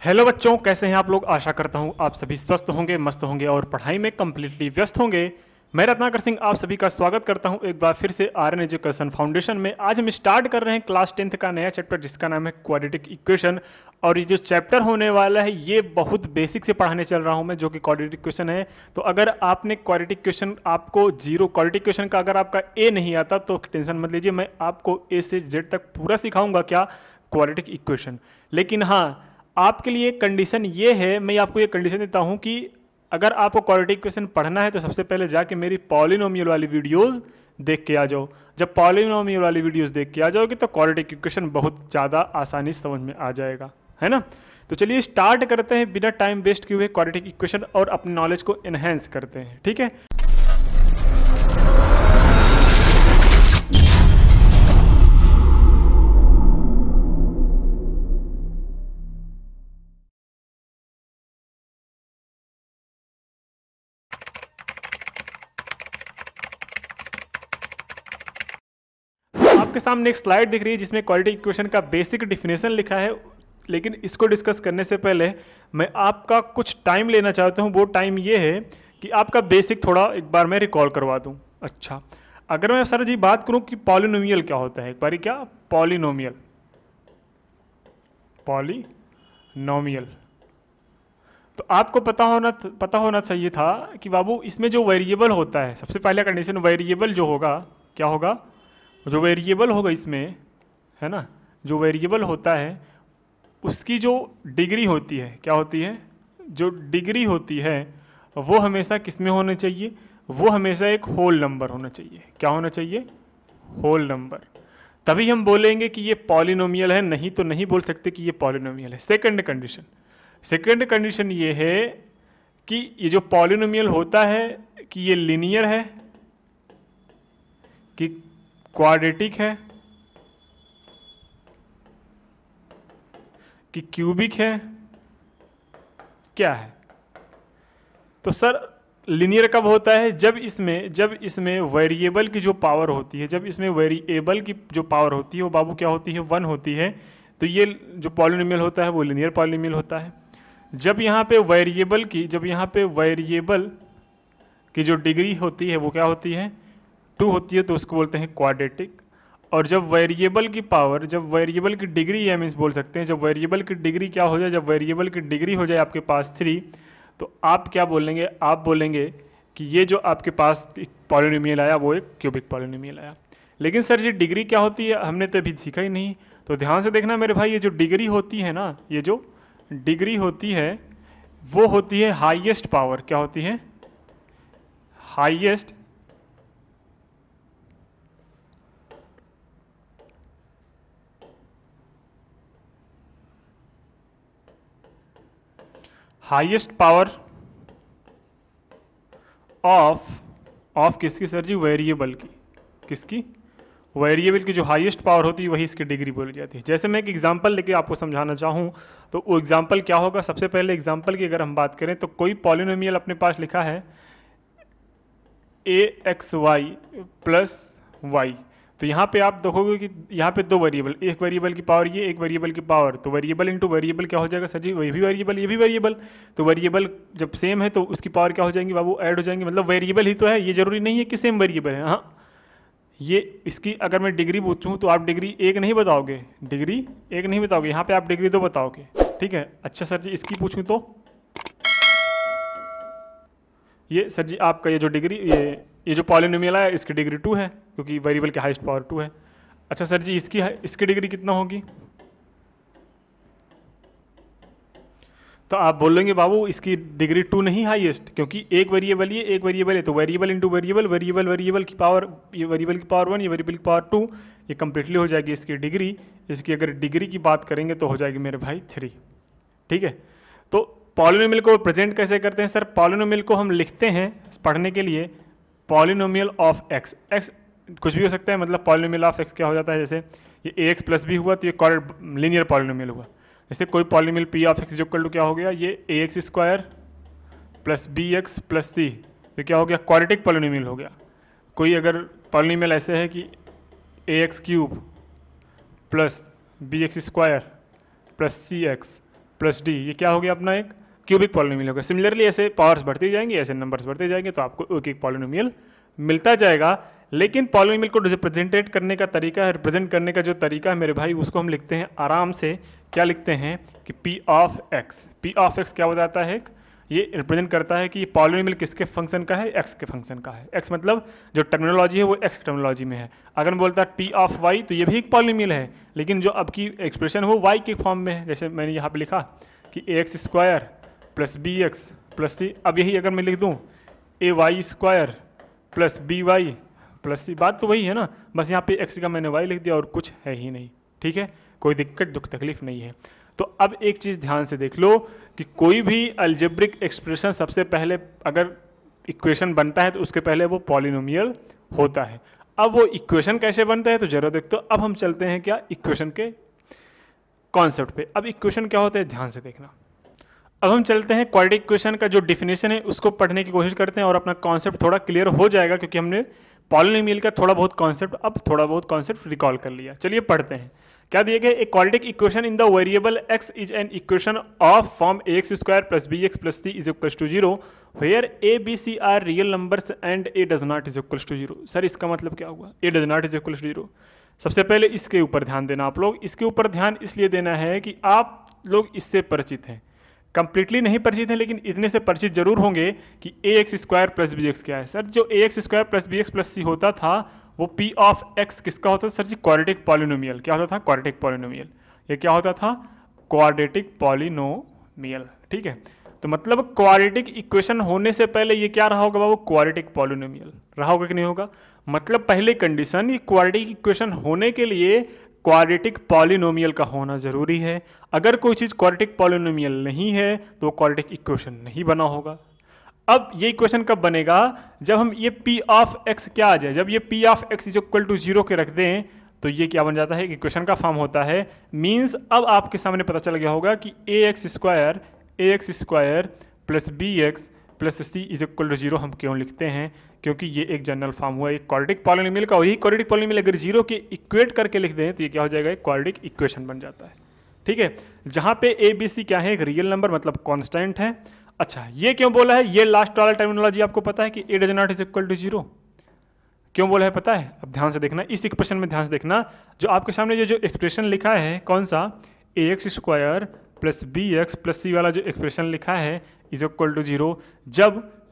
Hello बच्चों, कैसे हैं आप लोग। आशा करता हूं आप सभी स्वस्थ होंगे, मस्त होंगे और पढ़ाई में कंप्लीटली व्यस्त होंगे। मैं रत्नाकर सिंह आप सभी का स्वागत करता हूं एक बार फिर से आर्यन एजुकेशन फाउंडेशन में। आज हम स्टार्ट कर रहे हैं क्लास 10th का नया चैप्टर जिसका नाम है क्वाड्रेटिक इक्वेशन। और ये जो चैप्टर होने वाला है ये बहुत बेसिक से पढ़ाने चल रहा हूं मैं, जो कि क्वाड्रेटिक इक्वेशन है। तो अगर आपने क्वाड्रेटिक इक्वेशन आपको क्वाड्रेटिक इक्वेशन का अगर आपका ए नहीं आता तो टेंशन मत लीजिए, मैं आपको ए से जेड तक पूरा सिखाऊंगा क्या क्वाड्रेटिक इक्वेशन। लेकिन हाँ, आपके लिए कंडीशन ये है, मैं आपको ये कंडीशन देता हूं कि अगर आपको क्वाड्रेटिक इक्वेशन पढ़ना है तो सबसे पहले जाके मेरी पॉलिनोमियल वाली वीडियोस देख के आ जाओ। जब पॉलिनोमियल वाली वीडियोस देख के आ जाओगे तो क्वाड्रेटिक इक्वेशन बहुत ज़्यादा आसानी से समझ में आ जाएगा, है ना। तो चलिए स्टार्ट करते हैं बिना टाइम वेस्ट किए हुए क्वाड्रेटिक इक्वेशन और अपने नॉलेज को एनहेंस करते हैं, ठीक है। आपके सामने एक स्लाइड दिख रही है जिसमें क्वाड्रेटिक इक्वेशन का बेसिक डिफिनेशन लिखा है। लेकिन इसको डिस्कस करने से पहले मैं आपका कुछ टाइम लेना चाहता हूं। वो टाइम ये है कि आपका बेसिक थोड़ा एक बार मैं रिकॉल करवा दूं। अच्छा, अगर मैं सर जी बात करूं कि पॉलिनोमियल क्या होता है, एक बार क्या पॉलिनोमियल तो आपको पता होना चाहिए था कि बाबू इसमें जो वेरिएबल होता है, सबसे पहले कंडीशन वेरिएबल जो होगा क्या होगा, जो वेरिएबल होगा इसमें, है ना, जो वेरिएबल होता है उसकी जो डिग्री होती है, क्या होती है, जो डिग्री होती है वो हमेशा किस में होना चाहिए, वो हमेशा एक होल नंबर होना चाहिए। क्या होना चाहिए, होल नंबर। तभी हम बोलेंगे कि ये पॉलिनोमियल है, नहीं तो नहीं बोल सकते कि ये पॉलिनोमियल है। सेकंड कंडीशन ये है कि ये जो पॉलिनोमियल होता है कि ये लीनियर है, कि क्वाड्रेटिक है, कि क्यूबिक है, क्या है। तो सर लीनियर कब होता है, जब इसमें वेरिएबल की जो पावर होती है, जब इसमें वेरिएबल की जो पावर होती है वो बाबू क्या होती है, 1 होती है। तो ये जो पॉलिनोमियल होता है वो लीनियर पॉलिनोमियल होता है। जब यहाँ पे वेरिएबल की जो डिग्री होती है वो क्या होती है, 2 होती है, तो उसको बोलते हैं क्वाड्रेटिक। और जब वेरिएबल की डिग्री या मीन्स बोल सकते हैं, जब वेरिएबल की डिग्री क्या हो जाए, जब वेरिएबल की डिग्री हो जाए आपके पास 3, तो आप क्या बोलेंगे, आप बोलेंगे कि ये जो आपके पास पॉलिनोमियल आया वो एक क्यूबिक पॉलिनोमियल आया। लेकिन सर जी डिग्री क्या होती है, हमने तो अभी सीखा ही नहीं। तो ध्यान से देखना मेरे भाई, ये जो डिग्री होती है ना, ये जो डिग्री होती है वो होती है हाईएस्ट पावर। क्या होती है, हाईएस्ट पावर ऑफ किसकी सर जी, वेरिएबल की। किसकी, वेरिएबल की जो हाईएस्ट पावर होती है वही इसकी डिग्री बोली जाती है। जैसे मैं एक एग्जांपल लेके आपको समझाना चाहूँ तो वो एग्जांपल क्या होगा, सबसे पहले एग्जांपल की अगर हम बात करें तो कोई पॉलिनोमियल अपने पास लिखा है ax(y) + y। तो यहाँ पे आप देखोगे कि यहाँ पे 2 वेरिएबल, एक वेरिएबल की पावर ये, एक वेरिएबल की पावर, तो वेरिएबल इंटू वेरिएबल क्या हो जाएगा सर जी, ये भी वेरिएबल, ये भी वेरिएबल। तो वेरिएबल जब सेम है तो उसकी पावर क्या हो जाएंगी बाबू, ऐड हो जाएंगी। मतलब वेरिएबल ही तो है, ये जरूरी नहीं है कि सेम वेरिएबल है। हाँ, ये इसकी अगर मैं डिग्री पूछूँ तो आप डिग्री 1 नहीं बताओगे, यहाँ पे आप डिग्री 2 बताओगे, ठीक है। अच्छा सर जी इसकी पूछूँ तो ये सर जी आपका ये जो डिग्री, ये जो पॉलिनोमियल है इसकी डिग्री 2 है, क्योंकि वेरिएबल की हाईएस्ट पावर 2 है। अच्छा सर जी इसकी डिग्री कितना होगी, तो आप बोलेंगे बाबू इसकी डिग्री 2 नहीं हाईएस्ट, क्योंकि एक वेरिएबल ये, एक वेरिएबल है, तो वेरिएबल इंटू वेरिएबल, वेरिएबल की पावर, ये वेरिएबल की पावर 1, ये वेरिएबल की पावर 2, ये कंप्लीटली हो जाएगी इसकी डिग्री। इसकी अगर डिग्री की बात करेंगे तो हो जाएगी मेरे भाई 3, ठीक है। तो पॉलिनोमियल को प्रेजेंट कैसे करते हैं सर, पॉलिनोमियल को हम लिखते हैं पढ़ने के लिए पॉलिनोमियल ऑफ एक्स कुछ भी हो सकता है, मतलब पॉलिनोमियल ऑफ एक्स क्या हो जाता है, जैसे ये ax + b हुआ तो ये लीनियर पॉलिनोमियल हुआ। जैसे कोई polynomial p of x equal to क्या हो गया, ये ax² + bx + c, ये क्या हो गया, क्वाड्रेटिक पॉलिनोमियल हो गया। कोई अगर पॉलिनोमियल ऐसे है कि ax³ + bx² + cx plus D, ये क्या हो गया अपना एक क्यूबिक पॉलिनोमियल होगा। सिमिलरली ऐसे पावर्स बढ़ती जाएंगी, ऐसे नंबर्स बढ़ते जाएंगे, तो आपको एक एक पॉलिनोमियल मिलता जाएगा। लेकिन पॉलिनोमियल को रिप्रेजेंटेट करने का तरीका है, रिप्रेजेंट करने का जो तरीका है मेरे भाई, उसको हम लिखते हैं आराम से, क्या लिखते हैं कि P of x. P of x क्या बताता है, ये रिप्रेजेंट करता है कि ये पॉलिनोमियल किसके फंक्शन का है, एक्स के फंक्शन का है। एक्स मतलब जो टर्मिनोलॉजी है वो एक्स टर्मिनोलॉजी में है। अगर मैं बोलता पी ऑफ वाई तो ये भी एक पॉलिनोमियल है, लेकिन जो अब की एक्सप्रेशन है वो वाई के फॉर्म में है। जैसे मैंने यहाँ पे लिखा कि A x square plus B x plus C, अब यही अगर मैं लिख दूँ A Y square plus B Y plus C, बात तो वही है ना, बस यहाँ पे एक्स का मैंने वाई लिख दिया और कुछ है ही नहीं। ठीक है, कोई दिक्कत दुख तकलीफ नहीं है। तो अब एक चीज़ ध्यान से देख लो कि कोई भी अलजेब्रिक एक्सप्रेशन सबसे पहले अगर इक्वेशन बनता है तो उसके पहले वो पॉलिनोमियल होता है। अब वो इक्वेशन कैसे बनता है तो जरूर देखते हो। अब हम चलते हैं क्या इक्वेशन के कॉन्सेप्ट पे। अब इक्वेशन क्या होता है ध्यान से देखना। अब हम चलते हैं क्वाड्रेटिक इक्वेशन का जो डिफिनेशन है उसको पढ़ने की कोशिश करते हैं और अपना कॉन्सेप्ट थोड़ा क्लियर हो जाएगा, क्योंकि हमने पॉलिनोमियल का थोड़ा बहुत कॉन्सेप्ट रिकॉल कर लिया। चलिए पढ़ते हैं क्या दिए गए। एक quadratic equation in the variable x is an equation of form ax square plus B x plus c is equals to 0 where a b c are real numbers and a does not is equals to 0। Sir इसका मतलब क्या हुआ, a does not is equals to 0। सबसे पहले इसके ऊपर ध्यान देना आप लोग। इसके ऊपर ध्यान इसलिए देना है कि आप लोग इससे परिचित हैं, कंप्लीटली नहीं परिचित हैं, लेकिन इतने से परिचित जरूर होंगे कि A x square plus B X क्या है। सर जो A x square plus B x plus C होता था वो पी ऑफ एक्स किसका होता था सर जी, क्वाड्रेटिक पॉलिनोमियल। क्या होता था, क्वाड्रेटिक पॉलिनोमियल। ये क्या होता था, क्वाड्रेटिक पॉलिनोमियल। ठीक है, तो मतलब क्वाड्रेटिक इक्वेशन होने से पहले ये क्या रहा होगा बाबू, क्वाड्रेटिक पॉलिनोमियल रहा होगा कि नहीं होगा। मतलब पहले कंडीशन ये क्वाड्रेटिक इक्वेशन होने के लिए क्वाड्रेटिक पॉलिनोमियल का होना जरूरी है। अगर कोई चीज़ क्वाड्रेटिक पॉलिनोमियल नहीं है तो वो क्वाड्रेटिक इक्वेशन नहीं बना होगा। अब ये इक्वेशन कब बनेगा, जब हम ये p ऑफ x क्या आ जाए, जब ये p of x is equal to 0 के रख दें तो ये क्या बन जाता है, इक्वेशन का फॉर्म होता है। मींस अब आपके सामने पता चल गया होगा कि ax square plus B x plus c is equal to 0 हम क्यों लिखते हैं, क्योंकि ये एक जनरल फॉर्म हुआ एक क्वाड्रेटिक पॉलिनोमियल का। वही क्वाड्रेटिक पॉलिनोमियल अगर 0 के इक्वेट करके लिख दें तो ये क्या हो जाएगा, एक क्वाड्रेटिक इक्वेशन बन जाता है। ठीक है, जहाँ पे ए बी सी क्या है, एक रियल नंबर मतलब कॉन्स्टेंट है। अच्छा ये क्यों बोला है, ये लास्ट वाला टर्मिनोलॉजी आपको पता है कि A does not is equal to 0 क्यों बोला है पता है। अब ध्यान से देखना, इस एक्सप्रेशन में ध्यान से देखना, जो आपके सामने जो एक्सप्रेशन लिखा है कौन सा, A x square plus B x plus C वाला जो एक्सप्रेशन लिखा है इज इक्वल टू 0,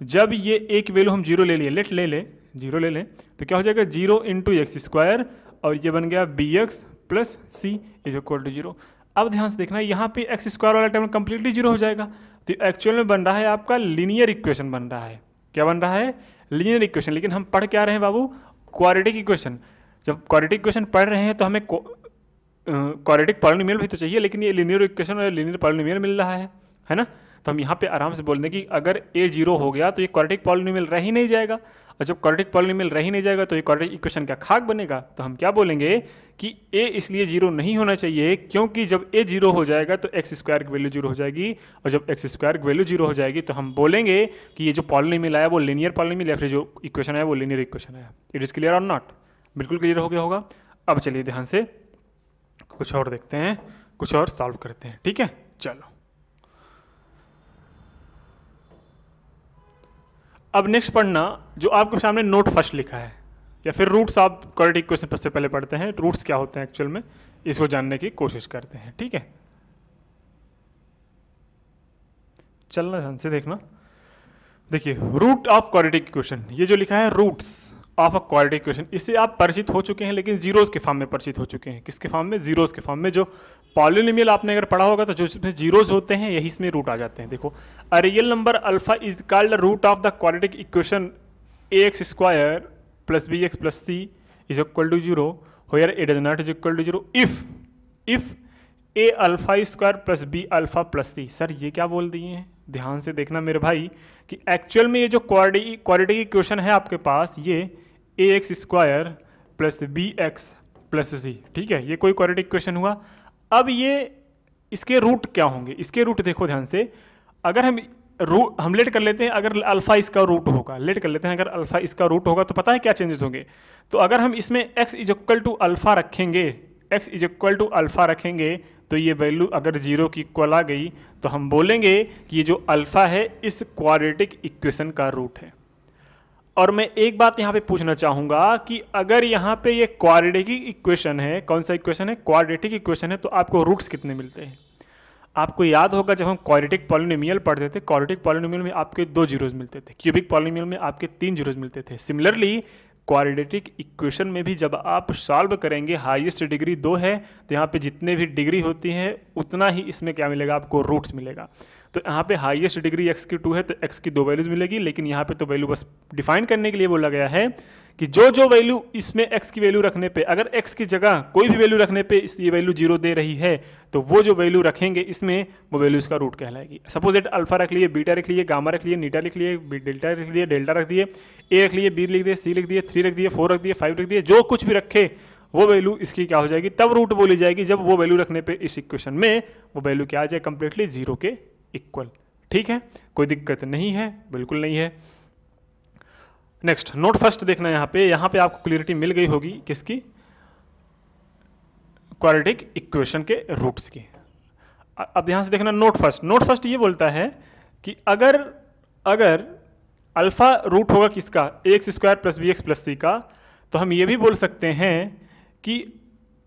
जब ये एक वैल्यू हम 0 ले लिए, जीरो ले लें तो क्या हो जाएगा 0 इंटू एक्स स्क्वायर और ये बन गया b x plus c is equal to 0। अब ध्यान से देखना, यहाँ पे एक्स स्क्वायर वाला टर्म कंप्लीटली 0 हो जाएगा, तो एक्चुअल में बन रहा है आपका लीनियर इक्वेशन बन रहा है। क्या बन रहा है, लीनियर इक्वेशन। लेकिन हम पढ़ क्या रहे हैं बाबू, क्वाड्रेटिक इक्वेशन। जब क्वाड्रेटिक इक्वेशन पढ़ रहे हैं तो हमें क्वाड्रेटिक पॉलिनोमियल भी तो चाहिए, लेकिन ये लीनियर इक्वेशन और लीनियर पॉलिनोमियल मिल रहा है ना। तो हम यहाँ पे आराम से बोल दें कि अगर a 0 हो गया तो ये क्वाड्रेटिक पॉलिनोमियल रह ही नहीं जाएगा, और जब क्वाड्रेटिक पॉलिनोमियल रह ही नहीं जाएगा तो ये क्वाड्रेटिक इक्वेशन का खाक बनेगा। तो हम क्या बोलेंगे कि a इसलिए 0 नहीं होना चाहिए क्योंकि जब a 0 हो जाएगा तो एक्स स्क्वायर की वैल्यू 0 हो जाएगी, और जब एक्स स्क्वायर की वैल्यू 0 हो जाएगी तो हम बोलेंगे कि ये जो पॉलिनोमियल आया वो लीनियर पॉलिनोमियल या फिर जो इक्वेशन आया वो लीनियर इक्वेशन आया। इट इज़ क्लियर और नॉट, बिल्कुल क्लियर हो गया होगा। अब चलिए ध्यान से कुछ और देखते हैं, कुछ और सॉल्व करते हैं। ठीक है, चलो अब नेक्स्ट पढ़ना जो आपके सामने नोट फर्स्ट लिखा है, या फिर रूट्स आप क्वाड्रेटिक इक्वेशन सबसे पहले पढ़ते हैं, रूट्स क्या होते हैं एक्चुअल में इसको जानने की कोशिश करते हैं। ठीक है, चलना ध्यान से देखना। देखिए रूट ऑफ क्वाड्रेटिक इक्वेशन, ये जो लिखा है roots of a quadratic equation, इससे आप परिचित हो चुके हैं, लेकिन जीरोस के फॉर्म में परिचित हो चुके हैं। किसके फॉर्म में, जीरोस के फॉर्म में। जो पॉलिनोमियल आपने अगर पढ़ा होगा तो जो इसमें जीरोस होते हैं यही इसमें रूट आ जाते हैं। देखो, a real number alpha is called root of the quadratic equation a x square plus B x plus c is equal to 0 where a does not is equal to 0 if a alpha square plus b alpha plus c. Sir ये क्या बोल दिए हैं, ध्यान से देखना मेरे भाई कि एक्चुअल में ये जो क्वाड्रेटिक इक्वेशन है आपके पास, ये A x square plus B x plus C, ठीक है, ये कोई क्वाड्रेटिक इक्वेशन हुआ। अब ये इसके रूट क्या होंगे, इसके रूट देखो ध्यान से। अगर हम लेट कर लेते हैं, अगर अल्फा इसका रूट होगा, लेट कर लेते हैं अगर अल्फा इसका रूट होगा तो पता है क्या चेंजेस होंगे। तो अगर हम इसमें x is equal to alpha रखेंगे, x is equal to alpha रखेंगे तो ये वैल्यू अगर 0 की इक्वल आ गई तो हम बोलेंगे कि ये जो अल्फ़ा है इस क्वाड्रेटिक इक्वेशन का रूट है। और मैं एक बात यहाँ पे पूछना चाहूँगा कि अगर यहाँ पे ये क्वाड्रेटिक इक्वेशन है, कौन सा इक्वेशन है, क्वाड्रेटिक इक्वेशन है, तो आपको रूट्स कितने मिलते हैं? आपको याद होगा जब हम क्वाड्रेटिक पॉलिनोमियल पढ़ते थे, क्वाड्रेटिक पॉलिनोमियल में आपके 2 जीरोज मिलते थे, क्यूबिक पॉलिनोमियल में आपके 3 जीरोज मिलते थे। सिमिलरली क्वाड्रेटिक इक्वेशन में भी जब आप सॉल्व करेंगे, हाईएस्ट डिग्री 2 है तो यहाँ पे जितने भी डिग्री होती हैं उतना ही इसमें क्या मिलेगा, आपको रूट्स मिलेगा। तो यहाँ पे हाईएस्ट डिग्री x की 2 है तो x की 2 वैल्यूज मिलेगी, लेकिन यहाँ पे तो वैल्यू बस डिफाइन करने के लिए बोला गया है कि जो जो वैल्यू इसमें x की वैल्यू रखने पे, अगर x की जगह कोई भी वैल्यू रखने पे ये वैल्यू 0 दे रही है तो वो जो वैल्यू रखेंगे इसमें वो वैल्यू इसका रूट कहलाएगी। सपोज एट अल्फा रख लिए, बीटा रख लिए, गामा रख लिए, नीटा लिख लिए, डेल्टा रख लिए, डेल्टा रख दिए, ए रख लिए, बी लिख दिए, सी लिख दिए, 3 रख दिए, 4 रख दिए, 5 रख दिए, जो कुछ भी रखे वो वैल्यू इसकी क्या हो जाएगी, तब रूट बोली जाएगी जब वो वैल्यू रखने पे इस इक्वेशन में वो वैल्यू क्या आ जाए, कंप्लीटली 0 के इक्वल। ठीक है, कोई दिक्कत नहीं है, बिल्कुल नहीं है। नेक्स्ट नोट फर्स्ट देखना, यहाँ पे आपको क्लियरिटी मिल गई होगी किसकी, क्वाड्रेटिक इक्वेशन के रूट्स की। अब ध्यान से देखना नोट फर्स्ट। नोट फर्स्ट ये बोलता है कि अगर अल्फा रूट होगा किसका, X square plus B x plus C का, तो हम ये भी बोल सकते हैं कि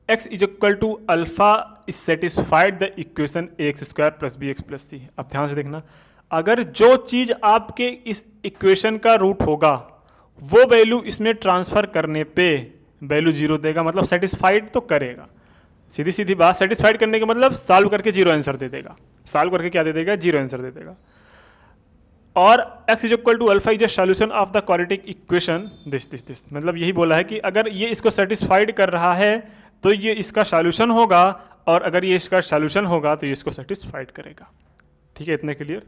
x is equal to alpha is satisfied the equation X square plus B x plus C. अब ध्यान से देखना, अगर जो चीज आपके इस इक्वेशन का रूट होगा वो वैल्यू इसमें ट्रांसफर करने पे वैल्यू 0 देगा, मतलब सेटिस्फाइड तो करेगा। सीधी सीधी बात, सेटिस्फाइड करने का मतलब सॉल्व करके 0 आंसर दे देगा। सॉल्व करके क्या दे देगा, 0 आंसर दे देगा। और x is equal to alpha is a solution of the quadratic equation this, मतलब यही बोला है कि अगर ये इसको सेटिस्फाइड कर रहा है तो ये इसका सॉल्यूशन होगा, और अगर ये इसका सॉल्यूशन होगा तो ये इसको सेटिस्फाइड करेगा। ठीक है, इतने clear.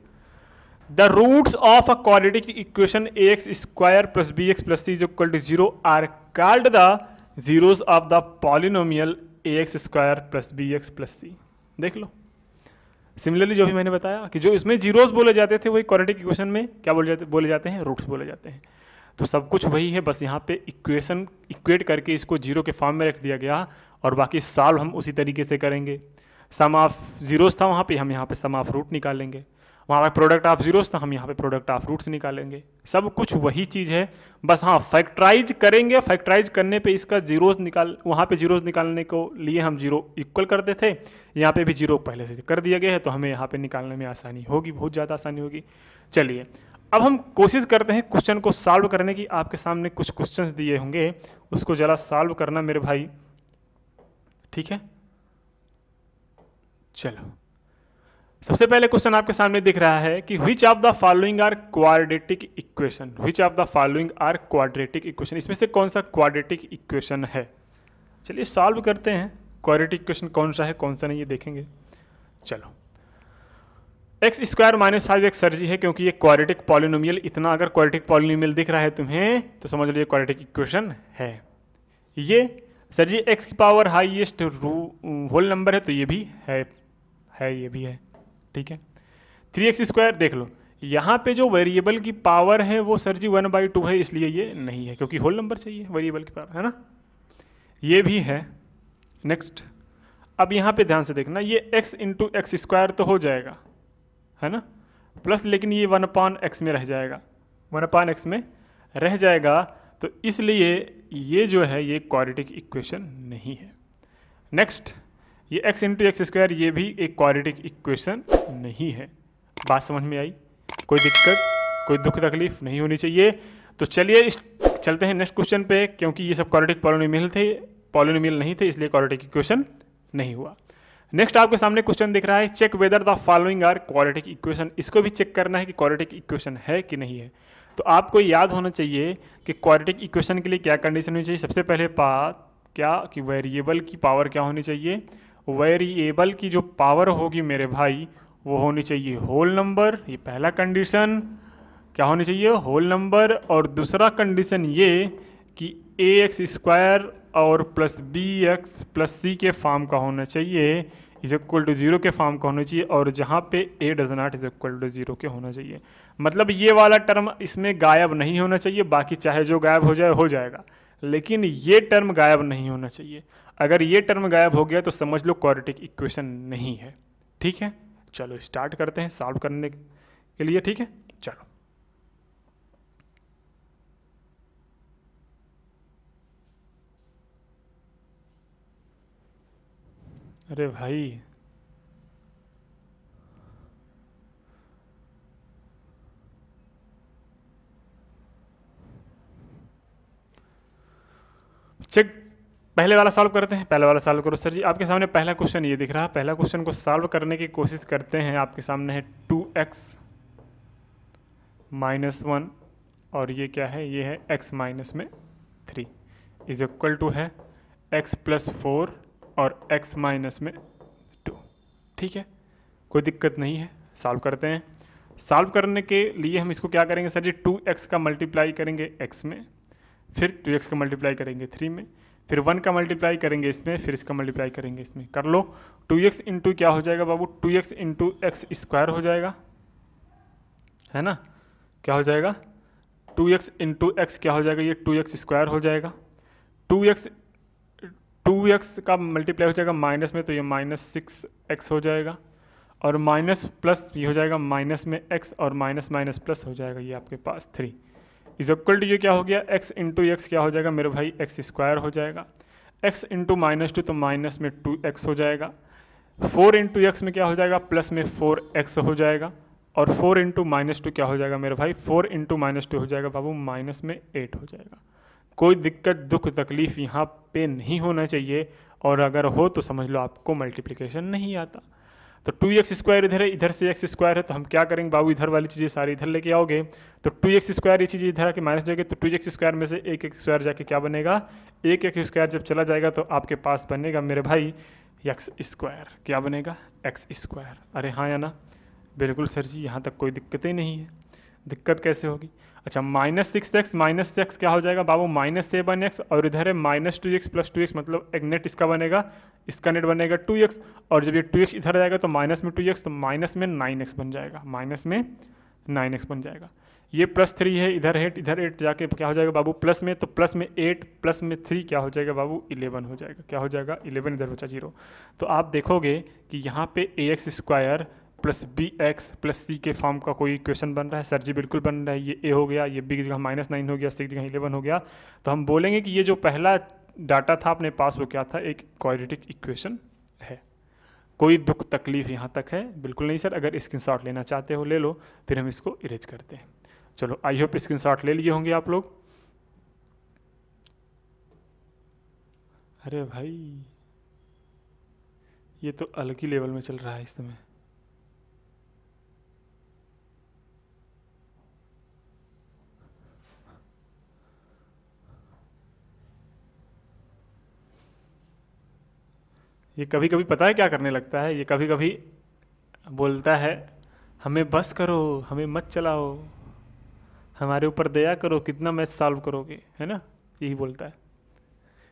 The roots of a quadratic equation ax square plus bx plus c is equal to 0 are called the zeros of the polynomial ax square plus bx plus c। देख लो, similarly जो भी मैंने बताया कि जो इसमें जीरोस बोले जाते थे वही क्वाड्रेटिक इक्वेशन में क्या बोले जाते हैं, रूट्स बोले जाते हैं। तो सब कुछ वही है, बस यहाँ पे इक्वेशन इक्वेट करके इसको 0 के फॉर्म में रख दिया गया, और बाकी सॉल्व हम उसी तरीके से करेंगे। सम ऑफ जीरोस था वहाँ पे, हम यहाँ पे सम ऑफ रूट निकालेंगे। वहाँ पे प्रोडक्ट ऑफ जीरोस था, हम यहाँ पे प्रोडक्ट ऑफ रूट्स निकालेंगे। सब कुछ वही चीज़ है, बस हाँ फैक्टराइज करेंगे। फैक्टराइज करने पे इसका जीरोस वहाँ पे जीरोस निकालने को लिए हम 0 इक्वल करते थे, यहाँ पे भी 0 पहले से कर दिया गया है, तो हमें यहाँ पे निकालने में आसानी होगी, बहुत ज़्यादा आसानी होगी। चलिए अब हम कोशिश करते हैं क्वेश्चन को सॉल्व करने की। आपके सामने कुछ क्वेश्चंस दिए होंगे, उसको जरा सॉल्व करना मेरे भाई। ठीक है, चलो सबसे पहले क्वेश्चन आपके सामने दिख रहा है कि which of the following are quadratic equation, which of the following are quadratic equation, इसमें से कौन सा क्वाड्रेटिक इक्वेशन है। चलिए सॉल्व करते हैं, क्वाड्रेटिक इक्वेशन कौन सा है कौन सा नहीं ये देखेंगे। चलो, X square minus 5x sir ji है, क्योंकि ये क्वाड्रेटिक पॉलिनोमियल, इतना अगर क्वाड्रेटिक पॉलिनोमियल दिख रहा है तुम्हें तो समझ लो ये क्वाड्रेटिक इक्वेशन है। ये सर जी x की पावर हाईएस्ट होल नंबर है, तो ये भी है ये भी है। ठीक है, 3x स्क्वायर देख लो, यहाँ पे जो वेरिएबल की पावर है वो सर जी 1/2 है, इसलिए ये नहीं है, क्योंकि होल नंबर चाहिए वेरिएबल की पावर, है ना। ये भी है। नेक्स्ट, अब यहाँ पे ध्यान से देखना, ये x इंटू एक्स स्क्वायर तो हो जाएगा, है ना, प्लस लेकिन ये 1/x में रह जाएगा, 1/x में रह जाएगा, तो इसलिए ये जो है ये क्वाड्रेटिक इक्वेशन नहीं है। नेक्स्ट, ये x इंटू एक्स स्क्वायर ये भी एक क्वाड्रेटिक इक्वेशन नहीं है। बात समझ में आई, कोई दिक्कत कोई दुख तकलीफ नहीं होनी चाहिए। तो चलिए चलते हैं नेक्स्ट क्वेश्चन पे, क्योंकि ये सब क्वाड्रेटिक पॉलिनोमियल नहीं थे, इसलिए क्वाड्रेटिक इक्वेशन नहीं हुआ। नेक्स्ट आपके सामने क्वेश्चन दिख रहा है, check whether the following are quadratic equation. इसको भी चेक करना है कि क्वाड्रेटिक इक्वेशन है कि नहीं है। तो आपको याद होना चाहिए कि क्वाड्रेटिक इक्वेशन के लिए क्या कंडीशन होनी चाहिए। सबसे पहले बात क्या कि वेरिएबल की पावर क्या होनी चाहिए, वेरिएबल की जो पावर होगी मेरे भाई वो होनी चाहिए होल नंबर, ये पहला कंडीशन। क्या होनी चाहिए, होल नंबर। और दूसरा कंडीशन ये कि ax स्क्वायर और प्लस bx प्लस c के फॉर्म का होना चाहिए, इज इक्वल टू 0 के फॉर्म का होना चाहिए, और जहाँ पे a does not is equal to 0 के होना चाहिए। मतलब ये वाला टर्म इसमें गायब नहीं होना चाहिए, बाकी चाहे जो गायब हो जाए हो जाएगा, लेकिन ये टर्म गायब नहीं होना चाहिए। अगर ये टर्म गायब हो गया तो समझ लो क्वाड्रेटिक इक्वेशन नहीं है। ठीक है, चलो स्टार्ट करते हैं सॉल्व करने के लिए। ठीक है, चलो। अरे भाई चेक, पहले वाला सॉल्व करते हैं। पहले वाला सॉल्व करो। सर जी आपके सामने पहला क्वेश्चन ये दिख रहा है। पहला क्वेश्चन को सॉल्व करने की कोशिश करते हैं। आपके सामने है 2x -1 और ये क्या है, ये है x माइनस में 3 इज इक्वल टू है x + 4 और x माइनस में 2। ठीक है, कोई दिक्कत नहीं है, सॉल्व करते हैं। सॉल्व करने के लिए हम इसको क्या करेंगे सर जी, 2x का मल्टीप्लाई करेंगे x में, फिर 2x का मल्टीप्लाई करेंगे 3 में, फिर 1 का मल्टीप्लाई करेंगे इसमें, फिर इसका मल्टीप्लाई करेंगे इसमें। कर लो। 2x इंटू क्या हो जाएगा बाबू, 2x इंटू एक्स स्क्वायर हो जाएगा, है ना। क्या हो जाएगा, 2x इंटू एक्स क्या हो जाएगा, ये 2x स्क्वायर हो जाएगा। 2x का मल्टीप्लाई हो जाएगा माइनस में, तो ये -6x हो जाएगा, और माइनस प्लस ये हो जाएगा माइनस में x, और माइनस माइनस प्लस हो जाएगा ये आपके पास 3 इज इक्वल टू ये क्या हो गया, x इंटू एक्स क्या हो जाएगा मेरे भाई, x स्क्वायर हो जाएगा। x इंटू -2 तो माइनस में 2x हो जाएगा। 4 इंटू एक्स में क्या हो जाएगा, प्लस में 4x हो जाएगा, और 4 इंटू -2 क्या हो जाएगा मेरे भाई, 4 इंटू -2 हो जाएगा बाबू माइनस में 8 हो जाएगा। कोई दिक्कत दुख तकलीफ यहाँ पे नहीं होना चाहिए, और अगर हो तो समझ लो आपको मल्टीप्लिकेशन नहीं आता। तो 2x स्क्वायर इधर है, इधर से x स्क्वायर है, तो हम क्या करेंगे बाबू, इधर वाली चीज़ें सारी इधर लेके आओगे, तो 2x स्क्वायर ये चीज़ इधर आके माइनस जाएगी, तो 2x स्क्वायर में से 1x स्क्वायर जाके क्या बनेगा, 1x स्क्वायर जब चला जाएगा तो आपके पास बनेगा मेरे भाई x स्क्वायर। क्या बनेगा, x स्क्वायर। अरे हाँ या ना, बिल्कुल सर जी, यहाँ तक कोई दिक्कत ही नहीं है। दिक्कत कैसे होगी, अच्छा -6x क्या हो जाएगा बाबू, -7x, और इधर है -2x + 2x, मतलब एक नेट इसका बनेगा, इसका नेट बनेगा 2x, और जब ये 2x इधर आ जाएगा तो माइनस में 2x, तो माइनस में 9x बन जाएगा, माइनस में 9x बन जाएगा। ये +3 है, इधर 8 जाके क्या हो जाएगा बाबू, प्लस में, तो प्लस में 8 प्लस में 3 क्या हो जाएगा बाबू, 11 हो जाएगा। क्या हो जाएगा, 11, इधर बचा 0। तो आप देखोगे कि यहाँ पे ax स्क्वायर + bx + c के फॉर्म का कोई इक्वेशन बन रहा है। सर जी बिल्कुल बन रहा है, ये a हो गया, ये b की जगह -9 हो गया, c की जगह 11 हो गया। तो हम बोलेंगे कि ये जो पहला डाटा था अपने पास वो क्या था, एक क्वाड्रेटिक इक्वेशन है। कोई दुख तकलीफ यहाँ तक है बिल्कुल नहीं सर। अगर स्क्रीनशॉट लेना चाहते हो ले लो, फिर हम इसको इरेज करते हैं। चलो, आई होप स्क्रीनशॉट ले लिए होंगे आप लोग। अरे भाई ये तो अलग ही लेवल में चल रहा है इस समय। ये कभी कभी पता है क्या करने लगता है, ये कभी कभी बोलता है हमें बस करो, हमें मत चलाओ, हमारे ऊपर दया करो, कितना मैथ सॉल्व करोगे, है ना, यही बोलता है,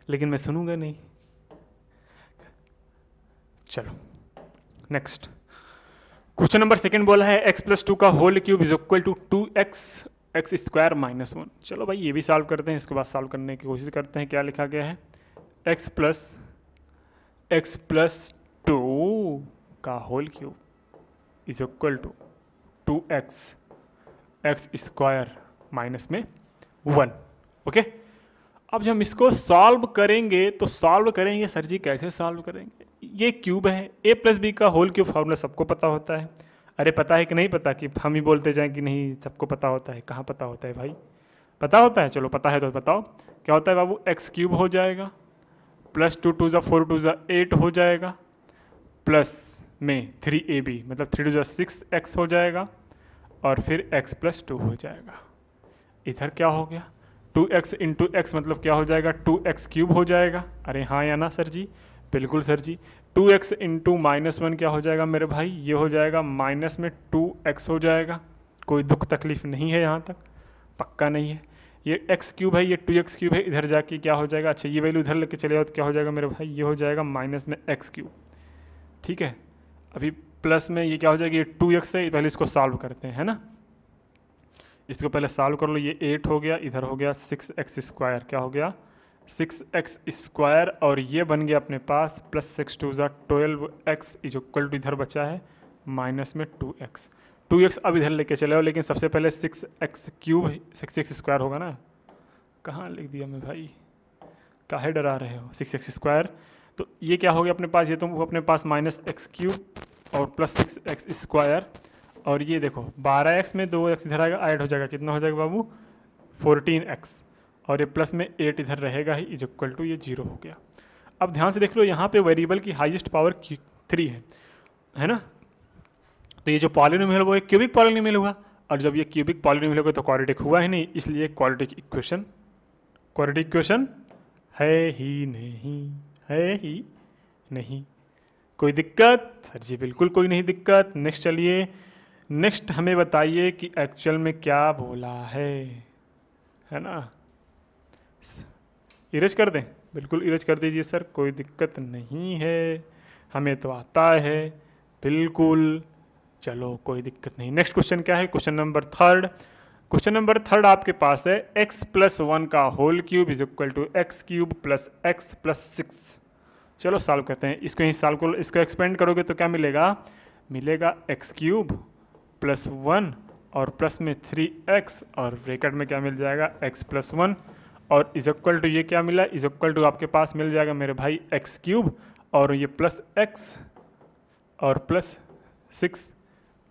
लेकिन मैं सुनूंगा नहीं। चलो नेक्स्ट क्वेश्चन नंबर 2 बोला है x + 2 का whole cube is equal to 2x square -1। चलो भाई ये भी सॉल्व करते हैं, इसके बाद सॉल्व करने की कोशिश करते हैं। क्या लिखा गया है, x + 2 का whole cube is equal to 2x square -1। Okay, अब जब हम इसको सॉल्व करेंगे तो सॉल्व करेंगे सर जी कैसे सॉल्व करेंगे, ये क्यूब है, a + b का होल क्यूब फार्मूला सबको पता होता है। अरे पता है कि नहीं पता, कि हम ही बोलते जाएं कि नहीं सबको पता होता है, कहाँ पता होता है भाई, पता होता है। चलो पता है तो बताओ क्या होता है बाबू, x³ हो जाएगा, +2 × 2 = 4 × 2 = 8 हो जाएगा, प्लस में 3ab मतलब 3 × 2 = 6x हो जाएगा, और फिर x + 2 हो जाएगा। इधर क्या हो गया, 2x इंटू एक्स मतलब क्या हो जाएगा, 2x³ हो जाएगा। अरे हाँ या ना सर जी, बिल्कुल सर जी। 2x इंटू -1 क्या हो जाएगा मेरे भाई, ये हो जाएगा माइनस में 2x हो जाएगा। कोई दुख तकलीफ नहीं है यहाँ तक, पक्का नहीं है। ये x³ है, ये 2x³ है, इधर जाके क्या हो जाएगा, अच्छा ये वैल्यू इधर लेके चले जाओ तो क्या हो जाएगा मेरे भाई, ये हो जाएगा माइनस में x³। ठीक है, अभी प्लस में ये क्या हो जाएगा, ये 2x है, पहले इसको सॉल्व करते हैं, है ना। इसको पहले सॉल्व कर लो, ये 8 हो गया, इधर हो गया 6x स्क्वायर, क्या हो गया 6x² और ये बन गया अपने पास +6 × 2 = 12x इज इक्वल टू इधर बचा है माइनस में 2x अब इधर लेके चले आओ, लेकिन सबसे पहले 6x³ 6x² होगा ना, कहाँ लिख दिया मैं भाई, काहे डरा रहे हो, 6x²। तो ये क्या हो गया अपने पास, ये तो अपने पास -x³ और +6x² और ये देखो 12x में 2x इधर आएगा, ऐड हो जाएगा, कितना हो जाएगा बाबू 14x और ये प्लस में 8 इधर रहेगा ही इज इक्वल टू ये 0 हो गया। अब ध्यान से देख लो, यहाँ पे वेरिएबल की हाईएस्ट पावर 3 है ना, तो ये जो पॉलिनोमियल वो एक क्यूबिक पॉलिनोमियल हुआ, और जब ये क्यूबिक पॉलिनोमियल होगा तो क्वाड्रेटिक हुआ ही नहीं, इसलिए क्वाड्रेटिक इक्वेशन है ही नहीं। कोई दिक्कत सर जी? बिल्कुल कोई नहीं दिक्कत। नेक्स्ट चलिए, नेक्स्ट हमें बताइए कि एक्चुअल में क्या बोला है ना। इरेज कर दें? बिल्कुल इरेज कर दीजिए सर, कोई दिक्कत नहीं है, हमें तो आता है बिल्कुल। चलो कोई दिक्कत नहीं। नेक्स्ट क्वेश्चन क्या है? क्वेश्चन नंबर थर्ड आपके पास है x+1 का whole cube is equal to x³ + x + 6। चलो सॉल्व करते हैं इसको। इसको एक्सपेंड करोगे तो क्या मिलेगा x³ + 1 और प्लस में 3x और ब्रैकेट में क्या मिल जाएगा x+1 और इज इक्वल टू ये क्या मिला, इज इक्वल टू आपके पास मिल जाएगा मेरे भाई x³ और ये +x और +6।